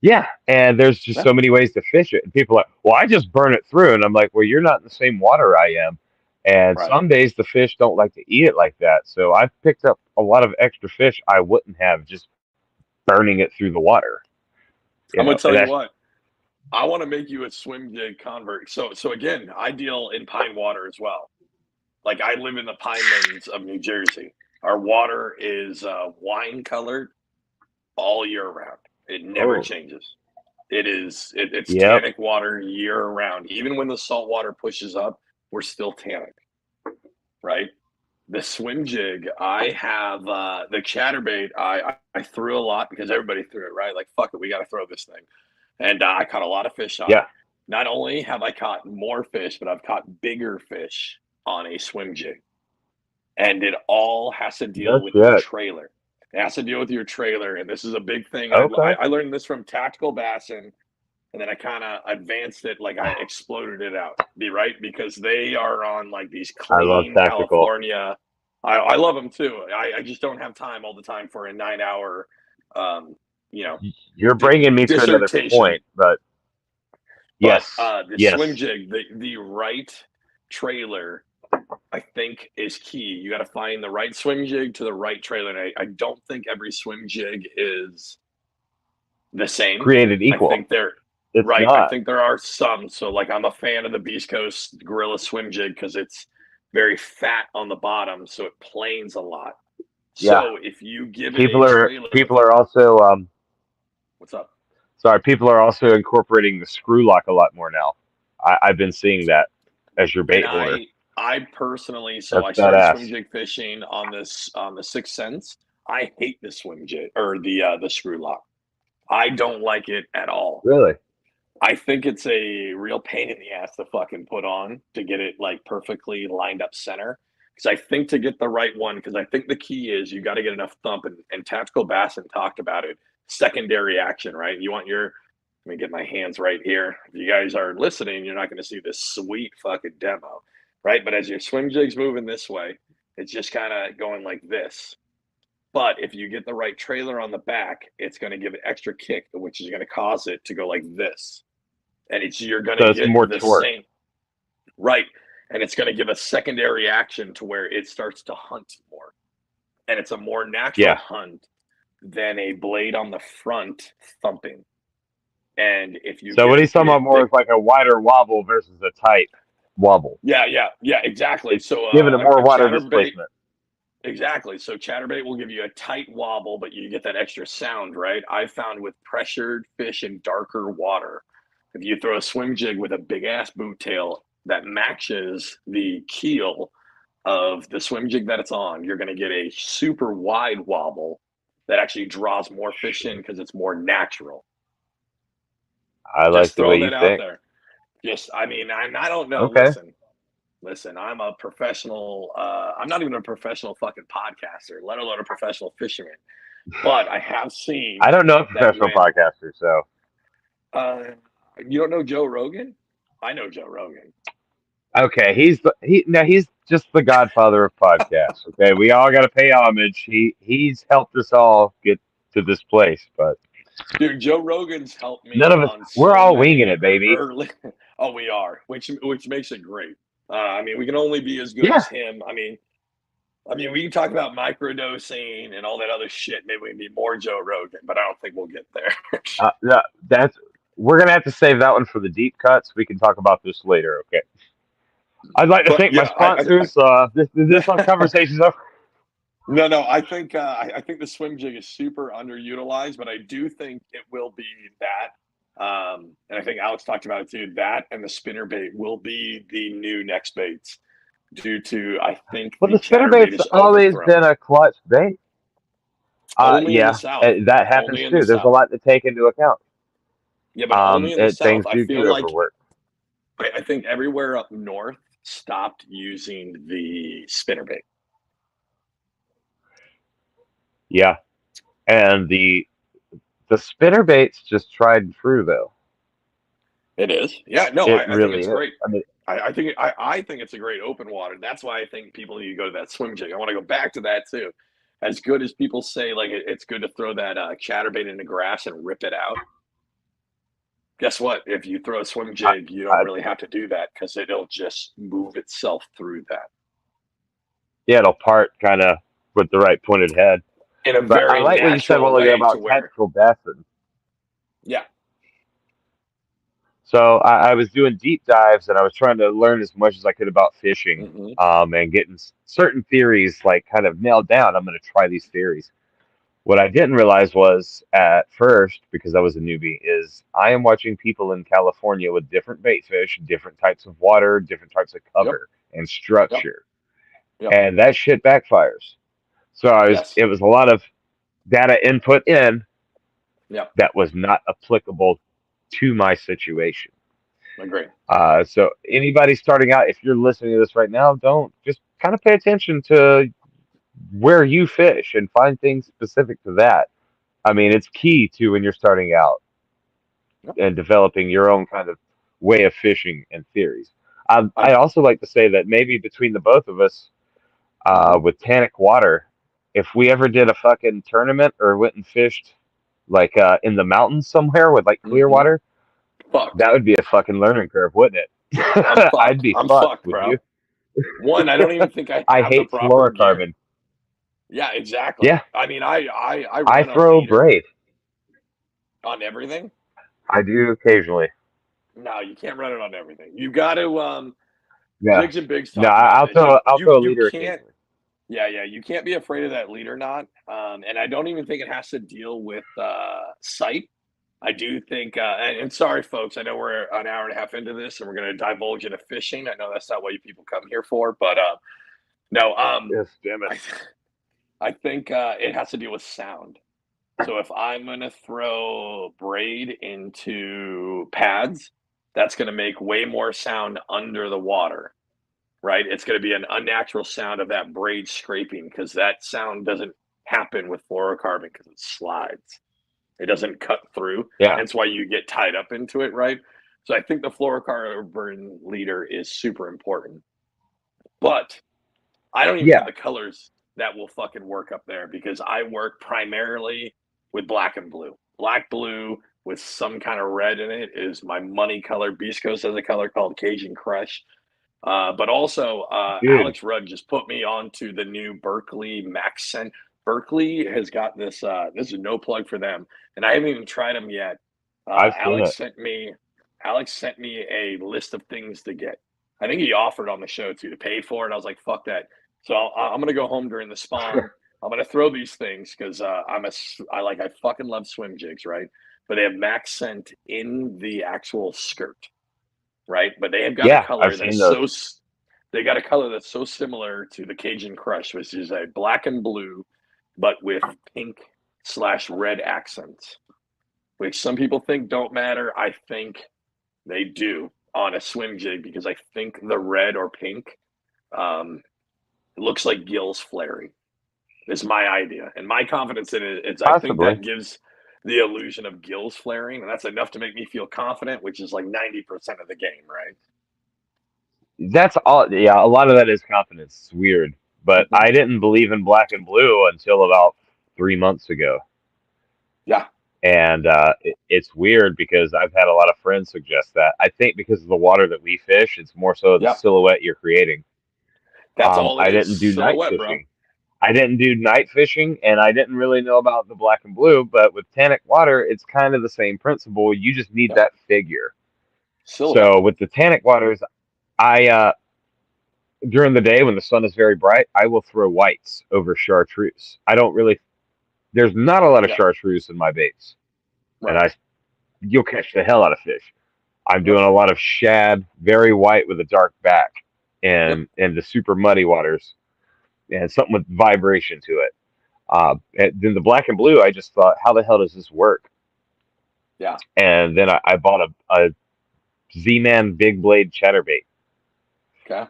Yeah, and there's just Yeah. so many ways to fish it. And people are like, well, I just burn it through. And I'm like, well, you're not in the same water I am. And Right. some days the fish don't like to eat it like that. So I've picked up a lot of extra fish I wouldn't have just burning it through the water. I'm gonna tell And you that's, what. I want to make you a swim jig convert. So again, I deal in pine water as well. Like I live in the Pinelands of New Jersey. Our water is wine colored all year round. It never oh, changes. It's yep. tannic water year round. Even when the salt water pushes up, we're still tannic, right? The swim jig, I have the chatterbait. I threw a lot because everybody threw it, right? Like fuck it, we got to throw this thing, and I caught a lot of fish on Yeah, it. Not only have I caught more fish, but I've caught bigger fish on a swim jig, and it all has to deal that's with the it. trailer. It has to deal with your trailer, and this is a big thing. Okay. I learned this from Tactical Bassin, and then I kind of advanced it, like I exploded it out. Because they are on like these I love clean tactical. California. I love them too. I just don't have time all the time for a 9-hour, You're bringing me to another point, but yes, the yes. swim jig, the right trailer, I think, is key. You got to find the right swim jig to the right trailer. And I don't think every swim jig is the same. Created equal. I think they're it's right. Not. I think there are some. So, like, I'm a fan of the Beast Coast Gorilla swim jig because it's very fat on the bottom, so it planes a lot. Yeah. So if you give people it a are trailer, people are also what's up? Sorry, people are also incorporating the screw lock a lot more now. I've been seeing that as your bait holder. I personally, That's I started badass. swim jig fishing on the Sixth Sense. I hate the swim jig or the screw lock. I don't like it at all. Really? I think it's a real pain in the ass to fucking put on to get it like perfectly lined up center. Because I think to get the right one, because I think the key is you got to get enough thump. And Tactical Bassin talked about it. Secondary action, right? You want your, let me get my hands right here. If you guys are listening, you're not going to see this sweet fucking demo, right? But as your swim jig's moving this way, it's just kind of going like this. But if you get the right trailer on the back, it's going to give it extra kick, which is going to cause it to go like this. And you're going to get more the torque. same, right? And it's going to give a secondary action to where it starts to hunt more, and it's a more natural hunt than a blade on the front thumping. And if you what he's talking about more is like a wider wobble versus a tight wobble. Yeah, exactly. So giving it more water displacement. Exactly. So chatterbait will give you a tight wobble, but you get that extra sound, right? I found with pressured fish in darker water, if you throw a swim jig with a big ass boot tail that matches the keel of the swim jig that it's on, you're going to get a super wide wobble that actually draws more fish in because it's more natural. I like the way you think. There. I don't know. Okay. Listen, I'm a professional. I'm not even a professional fucking podcaster, let alone a professional fisherman. But I have seen. I don't know a professional podcaster, so. You don't know Joe Rogan? I know Joe Rogan. Okay, he's just the godfather of podcasts. Okay, we all got to pay homage. He's helped us all get to this place, but dude, Joe Rogan's helped me. None of us. We're all winging it, baby. Oh, we are, which makes it great. We can only be as good as him. We can talk about microdosing and all that other shit. Maybe we can be more Joe Rogan, but I don't think we'll get there. We're gonna have to save that one for the deep cuts. We can talk about this later. Okay. I'd like to thank my sponsors. This conversation's over. No. I think the swim jig is super underutilized, but I do think it will be that. And I think Alex talked about it too. That and the spinnerbait will be the new next baits, due to I think. Well, the spinnerbait's always been a clutch bait. That happens too. There's a lot to take into account. Yeah, but only in the South. I feel like overwork. I think everywhere up north stopped using the spinnerbait. Yeah, and the spinnerbait's just tried and true, though. It is. Yeah, no, I really think it's great. I think it's a great open water. That's why I think people need to go to that swim jig. I want to go back to that too. As good as people say, like it's good to throw that chatterbait in the grass and rip it out. Guess what? If you throw a swim jig, you don't really have to do that because it'll just move itself through that. Yeah, it'll part kind of with the right pointed head. In a very I like what you said a while ago about Tactical Bassin. Yeah. So I was doing deep dives and I was trying to learn as much as I could about fishing, and getting certain theories like kind of nailed down. I'm going to try these theories. What I didn't realize was at first, because I was a newbie, is I am watching people in California with different bait fish, different types of water, different types of cover and structure. Yep. And that shit backfires. So it was a lot of data input in that was not applicable to my situation. Agree. So anybody starting out, if you're listening to this right now, don't just kind of pay attention to where you fish and find things specific to that. I mean, it's key to when you're starting out Yep. and developing your own kind of way of fishing and theories. I I, also like to say that maybe between the both of us, mhm. with Tannic Water, if we ever did a fucking tournament or went and fished like in the mountains somewhere with like clear Mhm. water, Fucked. that would be a fucking learning curve, wouldn't I'm it? I'd fucked. be I'm fucked fucked, with bro. you. One, I don't even think I I have the hate proper gear. fluorocarbon. Yeah, exactly. Yeah, I mean, I I run a throw leader braid. on everything. I do occasionally. No, you can't run it on everything. You got to. Yeah. Jigs and Bigs No, talked about this. I'll throw a You leader can't. occasionally. Yeah, yeah, you can't be afraid of that leader knot. And I don't even think it has to deal with sight. I do think, and sorry, folks, I know we're an hour and a half into this, and we're going to divulge into fishing. I know that's not what you people come here for, but no, Yes, damn it. I, I think it has to deal with sound. So if I'm going to throw braid into pads, that's going to make way more sound under the water, right? It's going to be an unnatural sound of that braid scraping because that sound doesn't happen with fluorocarbon because it slides. It doesn't cut through. Yeah. Hence why you get tied up into it, right? So I think the fluorocarbon leader is super important. But I don't even Yeah. have the colors that will fucking work up there because I work primarily with black and blue. Black, blue with some kind of red in it is my money color. Beast Coast has a color called Cajun Crush. But also, Dude, Alex Rudd just put me onto the new Berkeley Max Scent. Berkeley has got this. This is no plug for them, and I haven't even tried them yet. I've seen it. Alex sent me a list of things to get. I think he offered on the show too to pay for it. I was like, fuck that. So I'm gonna go home during the spawn. I'm gonna throw these things because I fucking love swim jigs, right? But they have Max Scent in the actual skirt, right? But they have got a Yeah, I've color seen that's those. they got a color that's so similar to the Cajun Crush, which is a black and blue, but with pink/red accents, which some people think don't matter. I think they do on a swim jig because I think the red or pink um, looks like gills flaring. Is my idea, and my confidence in it is I think Possibly. that gives the illusion of gills flaring, and that's enough to make me feel confident, which is like 90% of the game, right? That's all. Yeah, a lot of that is confidence. It's weird. But Mm-hmm. I didn't believe in black and blue until about 3 months ago. Yeah. And it's weird because I've had a lot of friends suggest that. I think because of the water that we fish, it's more so the Yep. silhouette you're creating. That's all it I is. didn't do night Silhouette, bro. fishing. I didn't do night fishing, and I didn't really know about the black and blue. But with tannic water, it's kind of the same principle. You just need Yep. that figure. Silhouette. So with the tannic waters, I during the day when the sun is very bright, I will throw whites over chartreuse. I don't really. There's not a lot of Yeah. chartreuse in my baits, and Right. you'll catch the hell out of fish. I'm Yep. doing a lot of shad, very white with a dark back, Yep. and the super muddy waters, and something with vibration to it. And then the black and blue, I just thought, how the hell does this work? Yeah. And then I bought a Z-Man big blade chatterbait, Okay.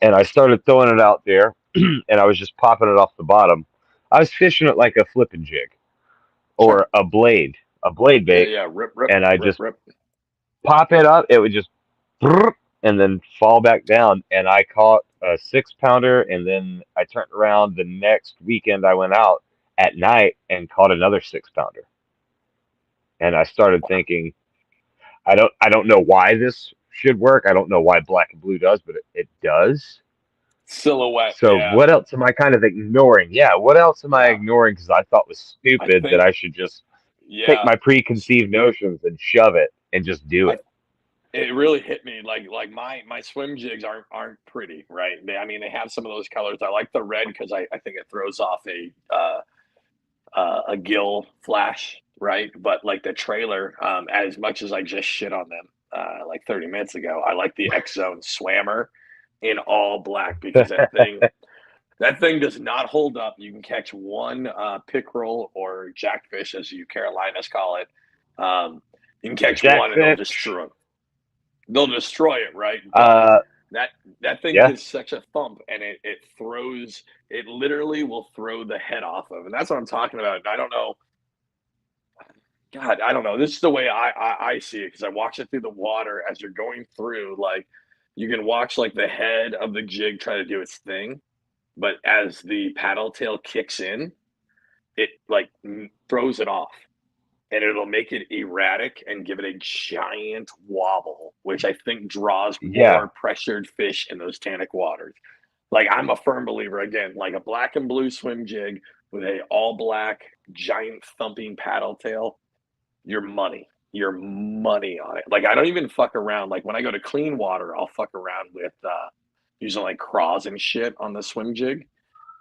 and I started throwing it out there, and I was just popping it off the bottom. I was fishing it like a flipping jig Sure. or a blade Yeah. bait, Yeah. Rip. Rip. and I Rip. just Rip. pop it up. It would just and then fall back down. And I caught a 6 pounder, and then I turned around the next weekend. I went out at night and caught another 6 pounder. And I started Wow. thinking, I don't know why this should work. I don't know why black and blue does, but it does. Silhouette. So Yeah. what else am I kind of ignoring? Yeah, what else am I Yeah. ignoring because I thought was I stupid that think. I should just take Yeah. my preconceived notions and shove it and just do I. it. It really hit me. Like my swim jigs aren't pretty, right? I mean, they have some of those colors. I like the red because I think it throws off a gill flash, right? But like the trailer, as much as I just shit on them like 30 minutes ago, I like the X Zone Swammer in all black because that thing does not hold up. You can catch one pickerel or jackfish, as you Carolinas call it. You can catch one and Jackfish. they'll destroy it, right? But Uh, That thing Yeah. is such a thump, and it literally will throw the head off of, and that's what I'm talking about. I don't know. God, I don't know. This is the way I see it because I watch it through the water as you're going through. Like you can watch like the head of the jig try to do its thing, but as the paddle tail kicks in, it like throws it off, and it'll make it erratic and give it a giant wobble, which I think draws Yeah. more pressured fish in those tannic waters. Like I'm a firm believer again, like a black and blue swim jig with a all black giant thumping paddle tail, your money on it. Like I don't even fuck around. Like when I go to clean water, I'll fuck around with using like craws and shit on the swim jig.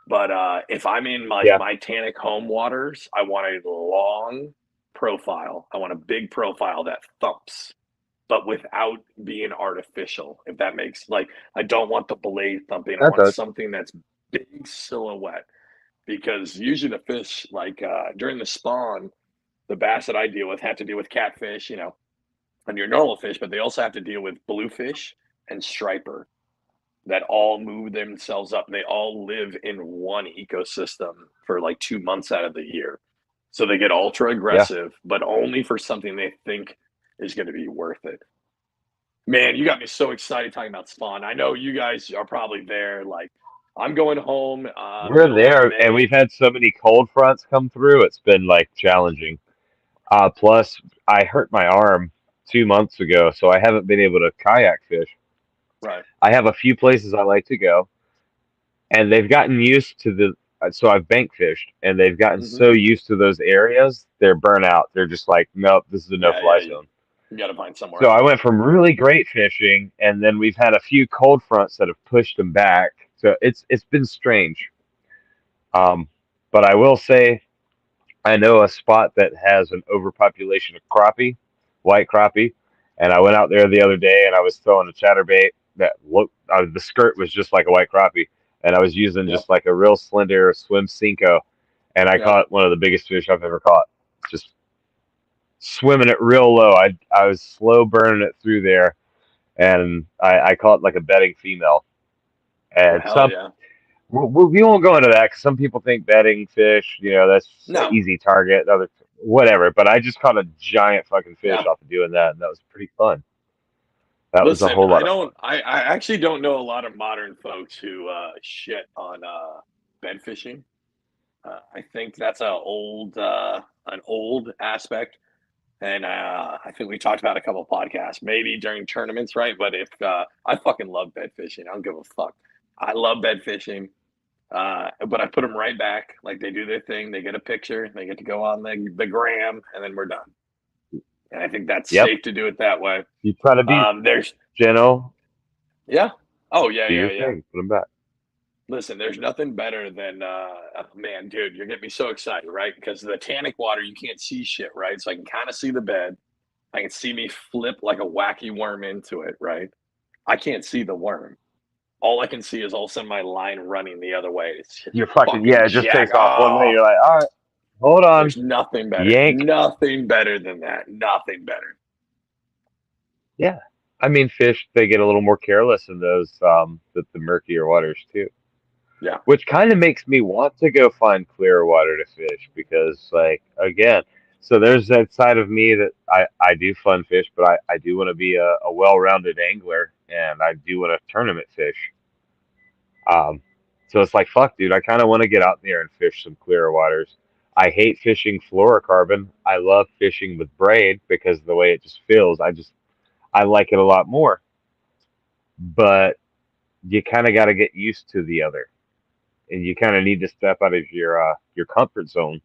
But if I'm in Yeah. my tannic home waters, I want a long profile. I want a big profile that thumps, but without being artificial. If that makes like, I don't want the blade thumping. I That want does. something that's big silhouette because usually the fish, like during the spawn, the bass that I deal with have to deal with catfish, and your normal fish, but they also have to deal with bluefish and striper that all move themselves up. They all live in one ecosystem for like 2 months out of the year. So they get ultra Yeah. aggressive, but only for something they think is going to be worth it. Man, you got me so excited talking about spawn. I know you guys are probably there. Like, I'm going home We're middle of there, and May. we've had so many cold fronts come through. It's been like challenging. Plus, I hurt my arm 2 months ago, so I haven't been able to kayak fish. Right. I have a few places I like to go, and they've gotten used to the. So I've bank fished, and they've gotten Mm-hmm. so used to those areas, they're burnt out. They're just like, nope, this is a no Yeah, fly yeah. zone. You got to find somewhere So I else. went from really great fishing, and then we've had a few cold fronts that have pushed them back. So it's been strange. Um, but I will say I know a spot that has an overpopulation of crappie, white crappie, and I went out there the other day and I was throwing a chatterbait that looked the skirt was just like a white crappie, and I was using Yep. just like a real slender swim Cinco, and I Yep. caught one of the biggest fish I've ever caught. Just swimming it real low. I was slow burning it through there, and I caught like a bedding female, Well, and hell some yeah. we won't go into that because some people think bedding fish, that's an No. easy target, other whatever. But I just caught a giant fucking fish Yeah. off of doing that, and that was pretty fun. That was a Listen, whole lot of fun. I actually don't know a lot of modern folks who shit on bed fishing. I think that's an old aspect, and I think we talked about a couple of podcasts, maybe during tournaments, right? But if I fucking love bed fishing, I don't give a fuck. I love bed fishing, but I put them right back. Like they do their thing, they get a picture, they get to go on the gram, and then we're done. And I think that's Yep. safe to do it that way. You try to be There's gentle, Yeah. Oh yeah, do yeah, your yeah. thing, put them back. Listen, there's nothing better than man, dude, you're getting me so excited, right? Because the tannic water, you can't see shit, right? So I can kind of see the bed. I can see me flip like a wacky worm into it, right? I can't see the worm. All I can see is all of a sudden my line running the other way. It's just You're fucking fucking yeah. It just jack. takes off one way. Oh, You're like, all right, hold on, there's nothing better. yank. Nothing better than that. Nothing better. Yeah. I mean, fish they get a little more careless in those the murkier waters too. Yeah. Which kind of makes me want to go find clearer water to fish because like again, so there's that side of me that I do fun fish, but I do want to be a well-rounded angler and I do want to tournament fish. So it's like fuck dude, I kind of want to get out there and fish some clearer waters. I hate fishing fluorocarbon. I love fishing with braid because of the way it just feels. I like it a lot more. But you kind of got to get used to the other and you kind of need to step out of your comfort zone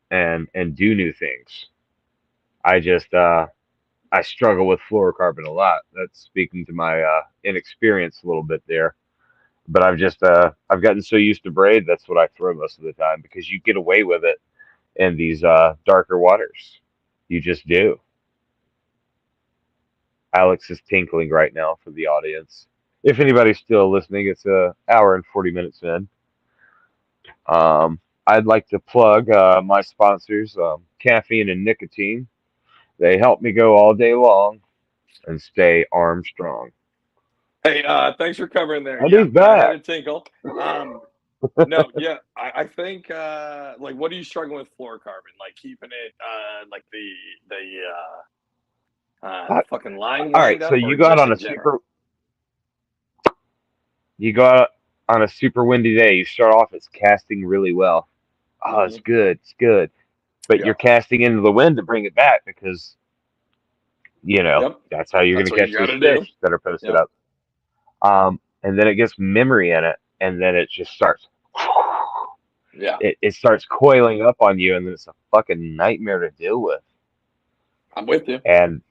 and do new things. I just I struggle with fluorocarbon a lot. That's speaking to my inexperience a little bit there. But I've gotten so used to braid. That's what I throw most of the time because you get away with it in these darker waters. You just do. Alex is tinkling right now for the audience. If anybody's still listening, it's an hour and 40 minutes in. I'd like to plug my sponsors, Caffeine and Nicotine. They help me go all day long and stay Armstrong. Hey, thanks for covering there. And Yeah, he's I had back. a tinkle. No, yeah, I think like what are you struggling with fluorocarbon? Like keeping it like the fucking line All right, wind so up or you go out just on in a general? super windy day. You start off as casting really well. Oh, Hmm. it's good. It's good. But Yeah. you're casting into the wind to bring it back because, Yep. that's how you're That's going to what you catch got those to do. fish that are posted Yep. up. And then it gets memory in it, and then it just starts. Yeah. It starts coiling up on you, and then it's a fucking nightmare to deal with. I'm with you. And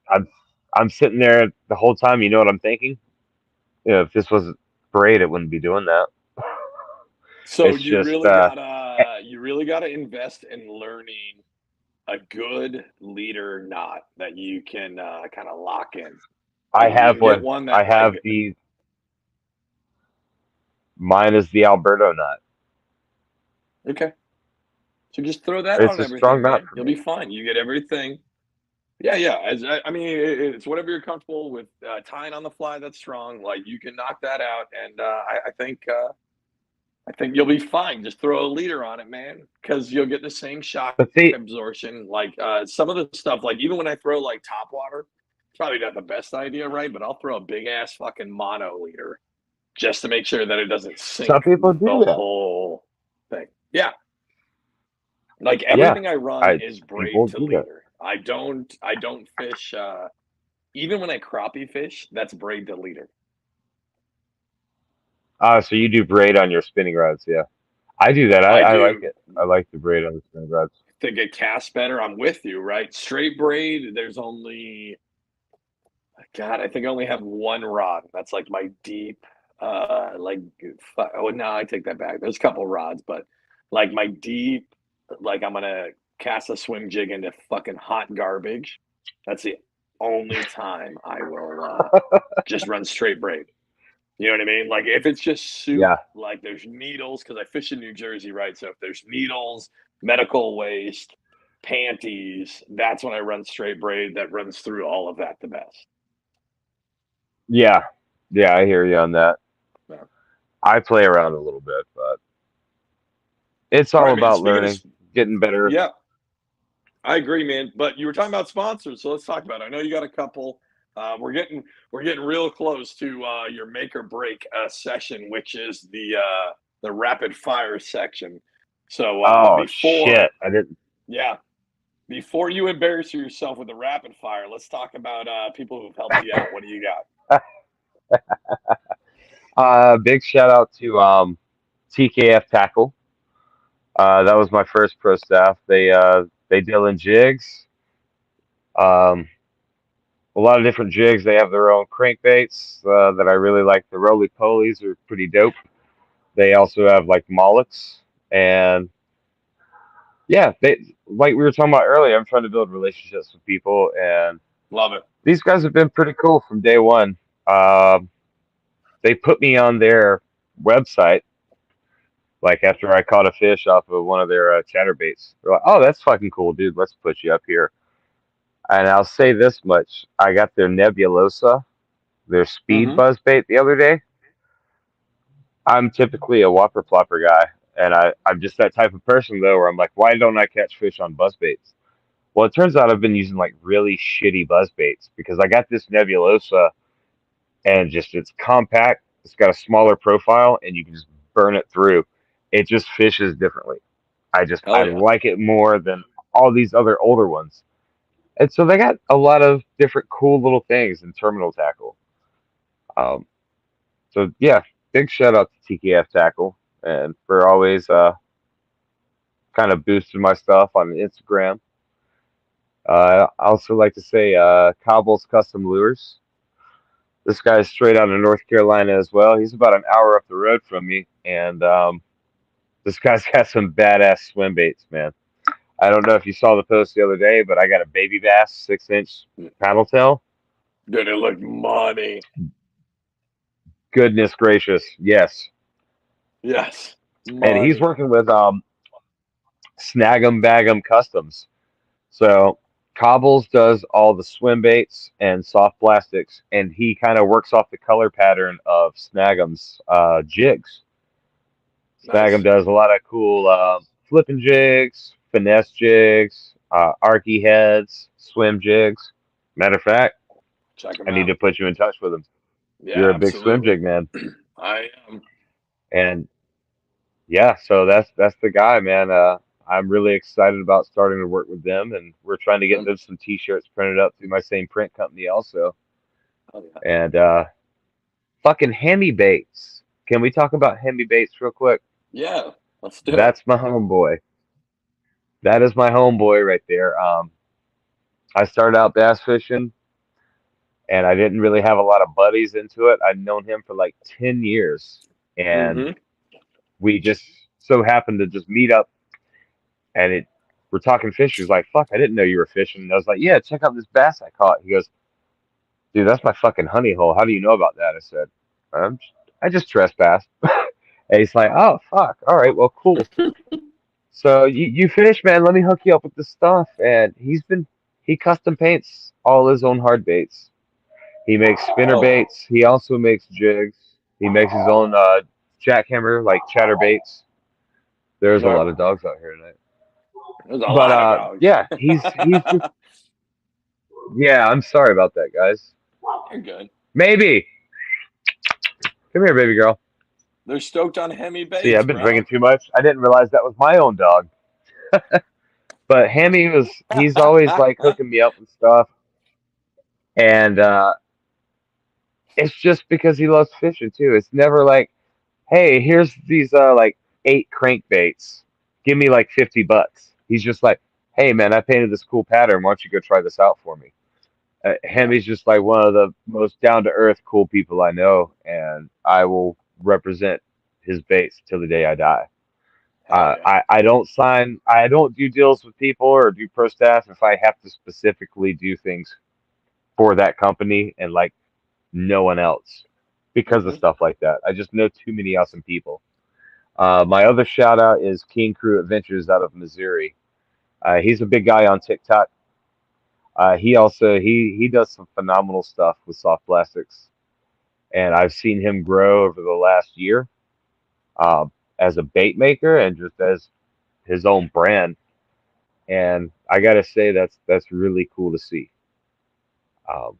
I'm I'm sitting there the whole time. You know what I'm thinking? If this was braid, it wouldn't be doing that. So It's just you really gotta invest in learning a good leader knot that you can kind of lock in. I Like if you have can get one. one I that like have the mine is the Alberto nut. okay. So just throw that It's on a strong everything, nut man. for You'll me. be fine. You get everything. Yeah, yeah. I mean, it's whatever you're comfortable with tying on the fly. That's strong. Like you can knock that out, and I think you'll be fine. Just throw a leader on it, man, because you'll get the same shock But see, absorption. Like some of the stuff, like even when I throw like top water, it's probably not the best idea, right? But I'll throw a big ass fucking mono leader just to make sure that it doesn't some sink people the do that. whole thing. Yeah, like Yeah, everything I run I is people braid to do that. leader. I don't fish even when I crappie fish, that's braid to leader. So you do braid on your spinning rods, yeah. I do that. I I like do it. I like the braid on the spinning rods. to get cast better. I'm with you, right? Straight braid, there's only God, I think I only have one rod. That's like my deep like oh no, I take that back. There's a couple rods, but like my deep like I'm gonna cast a swim jig into fucking hot garbage. That's the only time I will just run straight braid. You know what I mean? Like if it's just soup, Yeah, like there's needles, because I fish in New Jersey, right? So if there's needles, medical waste, panties, that's when I run straight braid that runs through all of that the best. yeah, yeah. I hear you on that. Yeah. I play around a little bit, but it's All all right, man. about Speaking of, learning, getting better. yeah, I agree, man. But you were talking about sponsors, so let's talk about it. I know you got a couple. We're getting real close to your make or break session, which is the rapid fire section. So, but Oh before, shit! I didn't. yeah, before you embarrass yourself with the rapid fire, let's talk about people who've helped you out. What do you got? Big shout out to TKF Tackle. That was my first pro staff. They deal in jigs. Um, a lot of different jigs. They have their own crankbaits that I really like. The roly polies are pretty dope. They also have like mollusks, and yeah, they like we were talking about earlier. I'm trying to build relationships with people, and Love it. these guys have been pretty cool from day one. Um, they put me on their website like after I caught a fish off of one of their chatterbaits. They're like, "Oh, that's fucking cool, dude. Let's put you up here." And I'll say this much: I got their nebulosa, their speed Mm-hmm. buzz bait the other day. I'm typically a whopper plopper guy, and I'm just that type of person though, where I'm like, why don't I catch fish on buzz baits? Well, it turns out I've been using like really shitty buzz baits because I got this nebulosa, and just it's compact. It's got a smaller profile, and you can just burn it through. It just fishes differently. I Hell yeah. like it more than all these other older ones. And so they got a lot of different cool little things in terminal tackle. Um, so yeah, big shout out to TKF Tackle and for always kind of boosting my stuff on Instagram. I also like to say Cobble's Custom Lures. This guy's straight out of North Carolina as well. He's about an hour up the road from me, and this guy's got some badass swim baits, man. I don't know if you saw the post the other day, but I got a baby bass 6-inch paddle tail. Dude, it looked money. Goodness gracious, yes. Yes. And he's Money. working with Snag 'em Bag 'em Customs. So Cobbles does all the swim baits and soft plastics, and he kind of works off the color pattern of Snag'em's jigs. Snag'em Nice. does a lot of cool flipping jigs, finesse jigs, arky heads, swim jigs. Matter of fact, Check him I need out. to put you in touch with him. Yeah, You're a big swim absolutely. jig man, I am. and yeah, so that's the guy, man. I'm really excited about starting to work with them, and we're trying to get them some T-shirts printed up through my same print company also. Oh, yeah. And fucking Hemi Baits. Can we talk about Hemi Baits real quick? Yeah, let's do it. That's my homeboy. That is my homeboy right there. I started out bass fishing, and I didn't really have a lot of buddies into it. I'd known him for like 10 years, and Mm-hmm. we just so happened to just meet up, and we're talking fish. He was like, "Fuck, I didn't know you were fishing." And I was like, "Yeah, check out this bass I caught." He goes, "Dude, that's my fucking honey hole. How do you know about that?" I said, I just trespass." And he's like, "Oh, fuck. All right, well, cool. So you fish, man. Let me hook you up with this stuff." And he custom paints all his own hard baits. He makes spinner Oh, baits. He also makes jigs. He makes his own jackhammer, like chatter baits. There's a okay. lot of dogs out here tonight. There's a But lot of dogs. yeah, he's just yeah. I'm sorry about that, guys. You're good. Maybe come here, baby girl. They're stoked on Hemi See, baits, I've been drinking bro. too much. I didn't realize that was my own dog. But Hammy he's always like hooking me up with stuff. And it's just because he loves fishing too. It's never like, hey, here's these like 8 crankbaits. Give me like $50. He's just like, hey man, I painted this cool pattern. Why don't you go try this out for me? Yeah. Hemi's just like one of the most down to earth, cool people I know, and I will represent his baits till the day I die. Hell yeah. I don't do deals with people or do pro staff if I have to specifically do things for that company and like no one else because of Mm-hmm. stuff like that. I just know too many awesome people. My other shout out is King Crew Adventures out of Missouri. He's a big guy on TikTok. He does some phenomenal stuff with soft plastics, and I've seen him grow over the last year as a bait maker and just as his own brand. And I gotta say that's really cool to see. Um,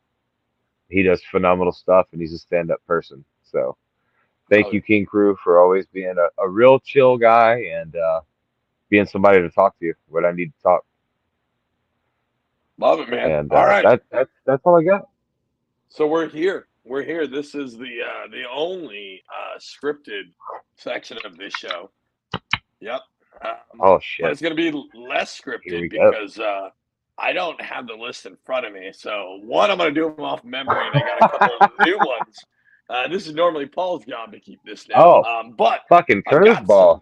he does phenomenal stuff, and he's a stand-up person. So thank Oh, you, King Crew, for always being a real chill guy and being somebody to talk to when I need to talk. love it, man. And All right. that's all I got. So we're here. We're here. This is the only scripted section of this show. Yep. Oh But shit! it's going to be less Here we scripted go. because I don't have the list in front of me. So one, I'm going to do them off memory, and I got a couple of new ones. This is normally Paul's job to keep this now, Oh, but fucking I've got curveball. some.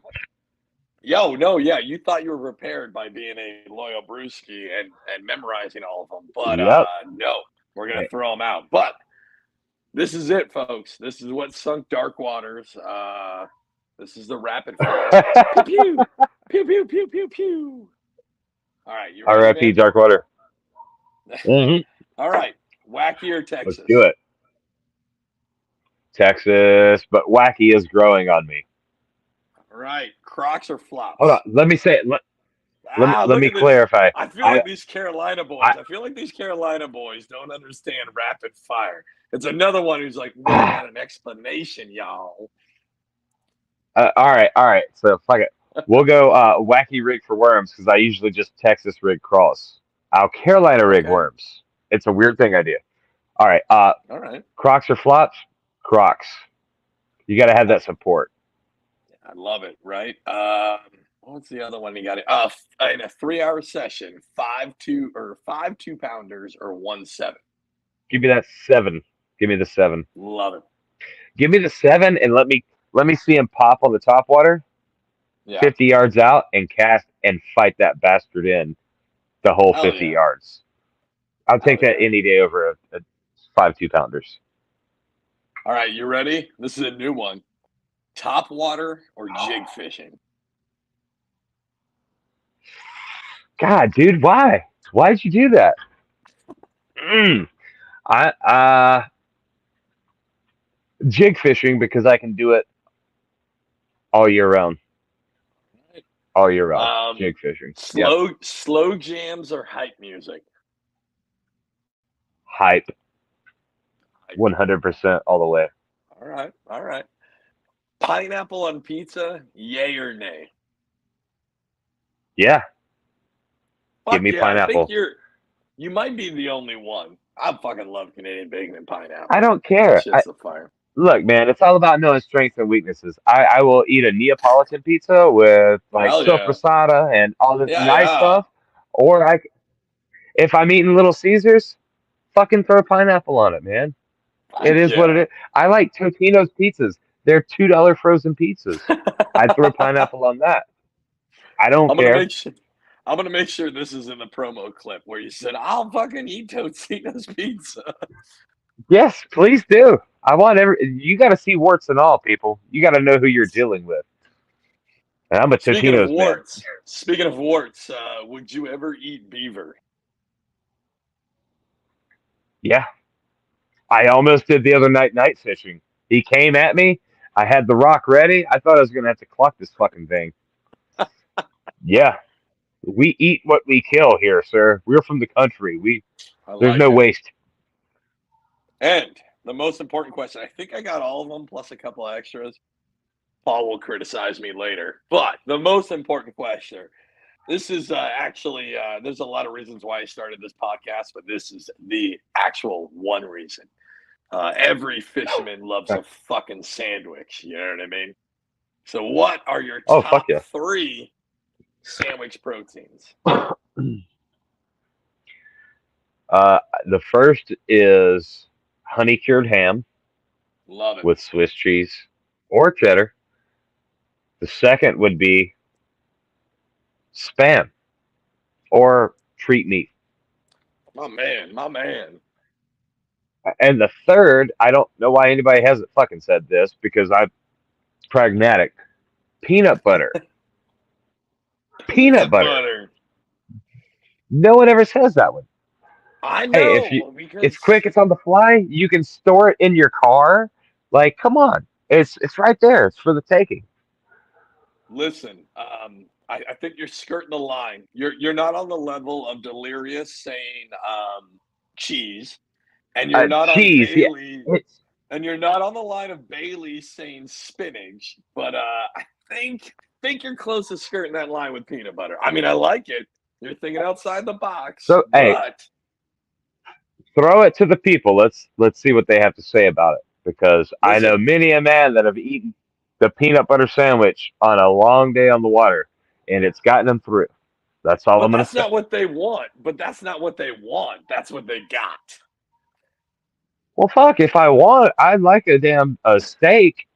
Yo, no, yeah, you thought you were prepared by being a loyal brewski and memorizing all of them, but Yep. no, we're gonna Hey, throw them out. But this is it, folks. This is what sunk dark waters. This is the rapid fire. Pew pew pew pew pew pew pew. All right, you ready, R.I.P. man? Darkwater. Hmm. All right, wacky or Let's do Texas? it. Texas, but wacky is growing on me. All right, Crocs or Hold on. flops? Let me say it. Let Look me at this. clarify. I feel I like these Carolina boys. I I feel like these Carolina boys don't understand rapid fire. It's another one who's like, we got an explanation, y'all. all right. So fuck it. We'll go wacky rig for worms because I usually just Texas rig cross. I'll Carolina rig Okay. worms. It's a weird thing I do. All right. All right. Crocs or flops? Crocs. You got to have that support. I love it. Right. What's the other one you got? In a 3 hour session, 5 2 pounders or 1 7. Give me that 7. Give me the 7. Love it. Give me the 7 and let me see him pop on the top water, Yeah. 50 yards out and cast and fight that bastard in the whole Hell 50 yeah. yards. I'll Hell take that yeah. any day over a 5 2-pounders. All right. You ready? This is a new one. Top water or jig fishing? God, dude, why? Why'd you do that? Mm. I jig fishing because I can do it all year round. All year round. Jig fishing. Yep. Slow jams or hype music? Hype. 100% all the way. All right. Pineapple on pizza, yay or nay? Yeah. Fuck Give me yeah, pineapple. I think you might be the only one. I fucking love Canadian bacon and pineapple. I don't That care. shit's a fire. Look, man, it's all about knowing strengths and weaknesses. I will eat a Neapolitan pizza with like Hell yeah. soppressata and all this nice Yeah. stuff, or if I'm eating Little Caesars, fucking throw pineapple on it, man. It is what it is. I like Totino's pizzas. They're $2 frozen pizzas. I'd throw pineapple on that. I don't care. I'm gonna make sure this is in the promo clip where you said I'll fucking eat Totino's pizza. Yes, please do. I want you got to see warts and all, people. You got to know who you're dealing with. And I'm a Totino's man. Speaking of warts, would you ever eat beaver? Yeah. I almost did the other night fishing. He came at me. I had the rock ready. I thought I was going to have to clock this fucking thing. Yeah. We eat what we kill here, sir. We're from the country. There's no waste. And the most important question, I think I got all of them plus a couple extras. Paul will criticize me later. But the most important question, this is actually, there's a lot of reasons why I started this podcast, but this is the actual one reason. Every fisherman loves a fucking sandwich. You know what I mean? So what are your top 3 sandwich proteins? The first is honey cured ham. Love it. With Swiss cheese or cheddar. The second would be Spam or treat meat. My man. And the third, I don't know why anybody hasn't fucking said this because I'm pragmatic. Peanut butter. Peanut butter. No one ever says that one. I know. Hey, it's quick, it's on the fly. You can store it in your car. Like, come on, it's right there. It's for the taking. Listen, I think you're skirting the line. You're not on the level of Delirious saying cheese, and you're not cheese, on Bailey, and you're not on the line of Bailey saying spinach. But I think you're close to skirting that line with peanut butter. I mean, I like it. You're thinking outside the box. So hey, throw it to the people. Let's see what they have to say about it because I know many a man that have eaten the peanut butter sandwich on a long day on the water, and it's gotten them through. That's all I'm going to say. That's not what they want. But that's not what they want. That's what they got. Well, fuck. If I want, I'd like a steak,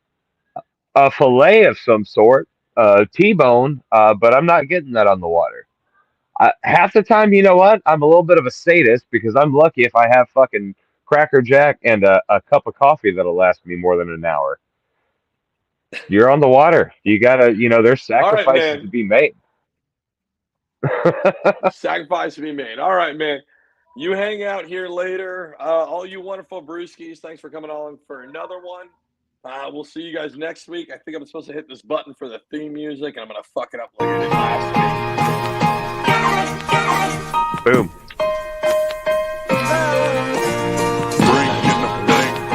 a fillet of some sort, a T-bone, but I'm not getting that on the water. Half the time, you know what? I'm a little bit of a sadist because I'm lucky if I have fucking Cracker Jack and a cup of coffee that'll last me more than an hour. You're on the water. You gotta, there's sacrifices to be made. Sacrifice to be made. All right, man. You hang out here later. All you wonderful brewskis, thanks for coming on for another one. We'll see you guys next week. I think I'm supposed to hit this button for the theme music, and I'm going to fuck it up like I did last week. Boom.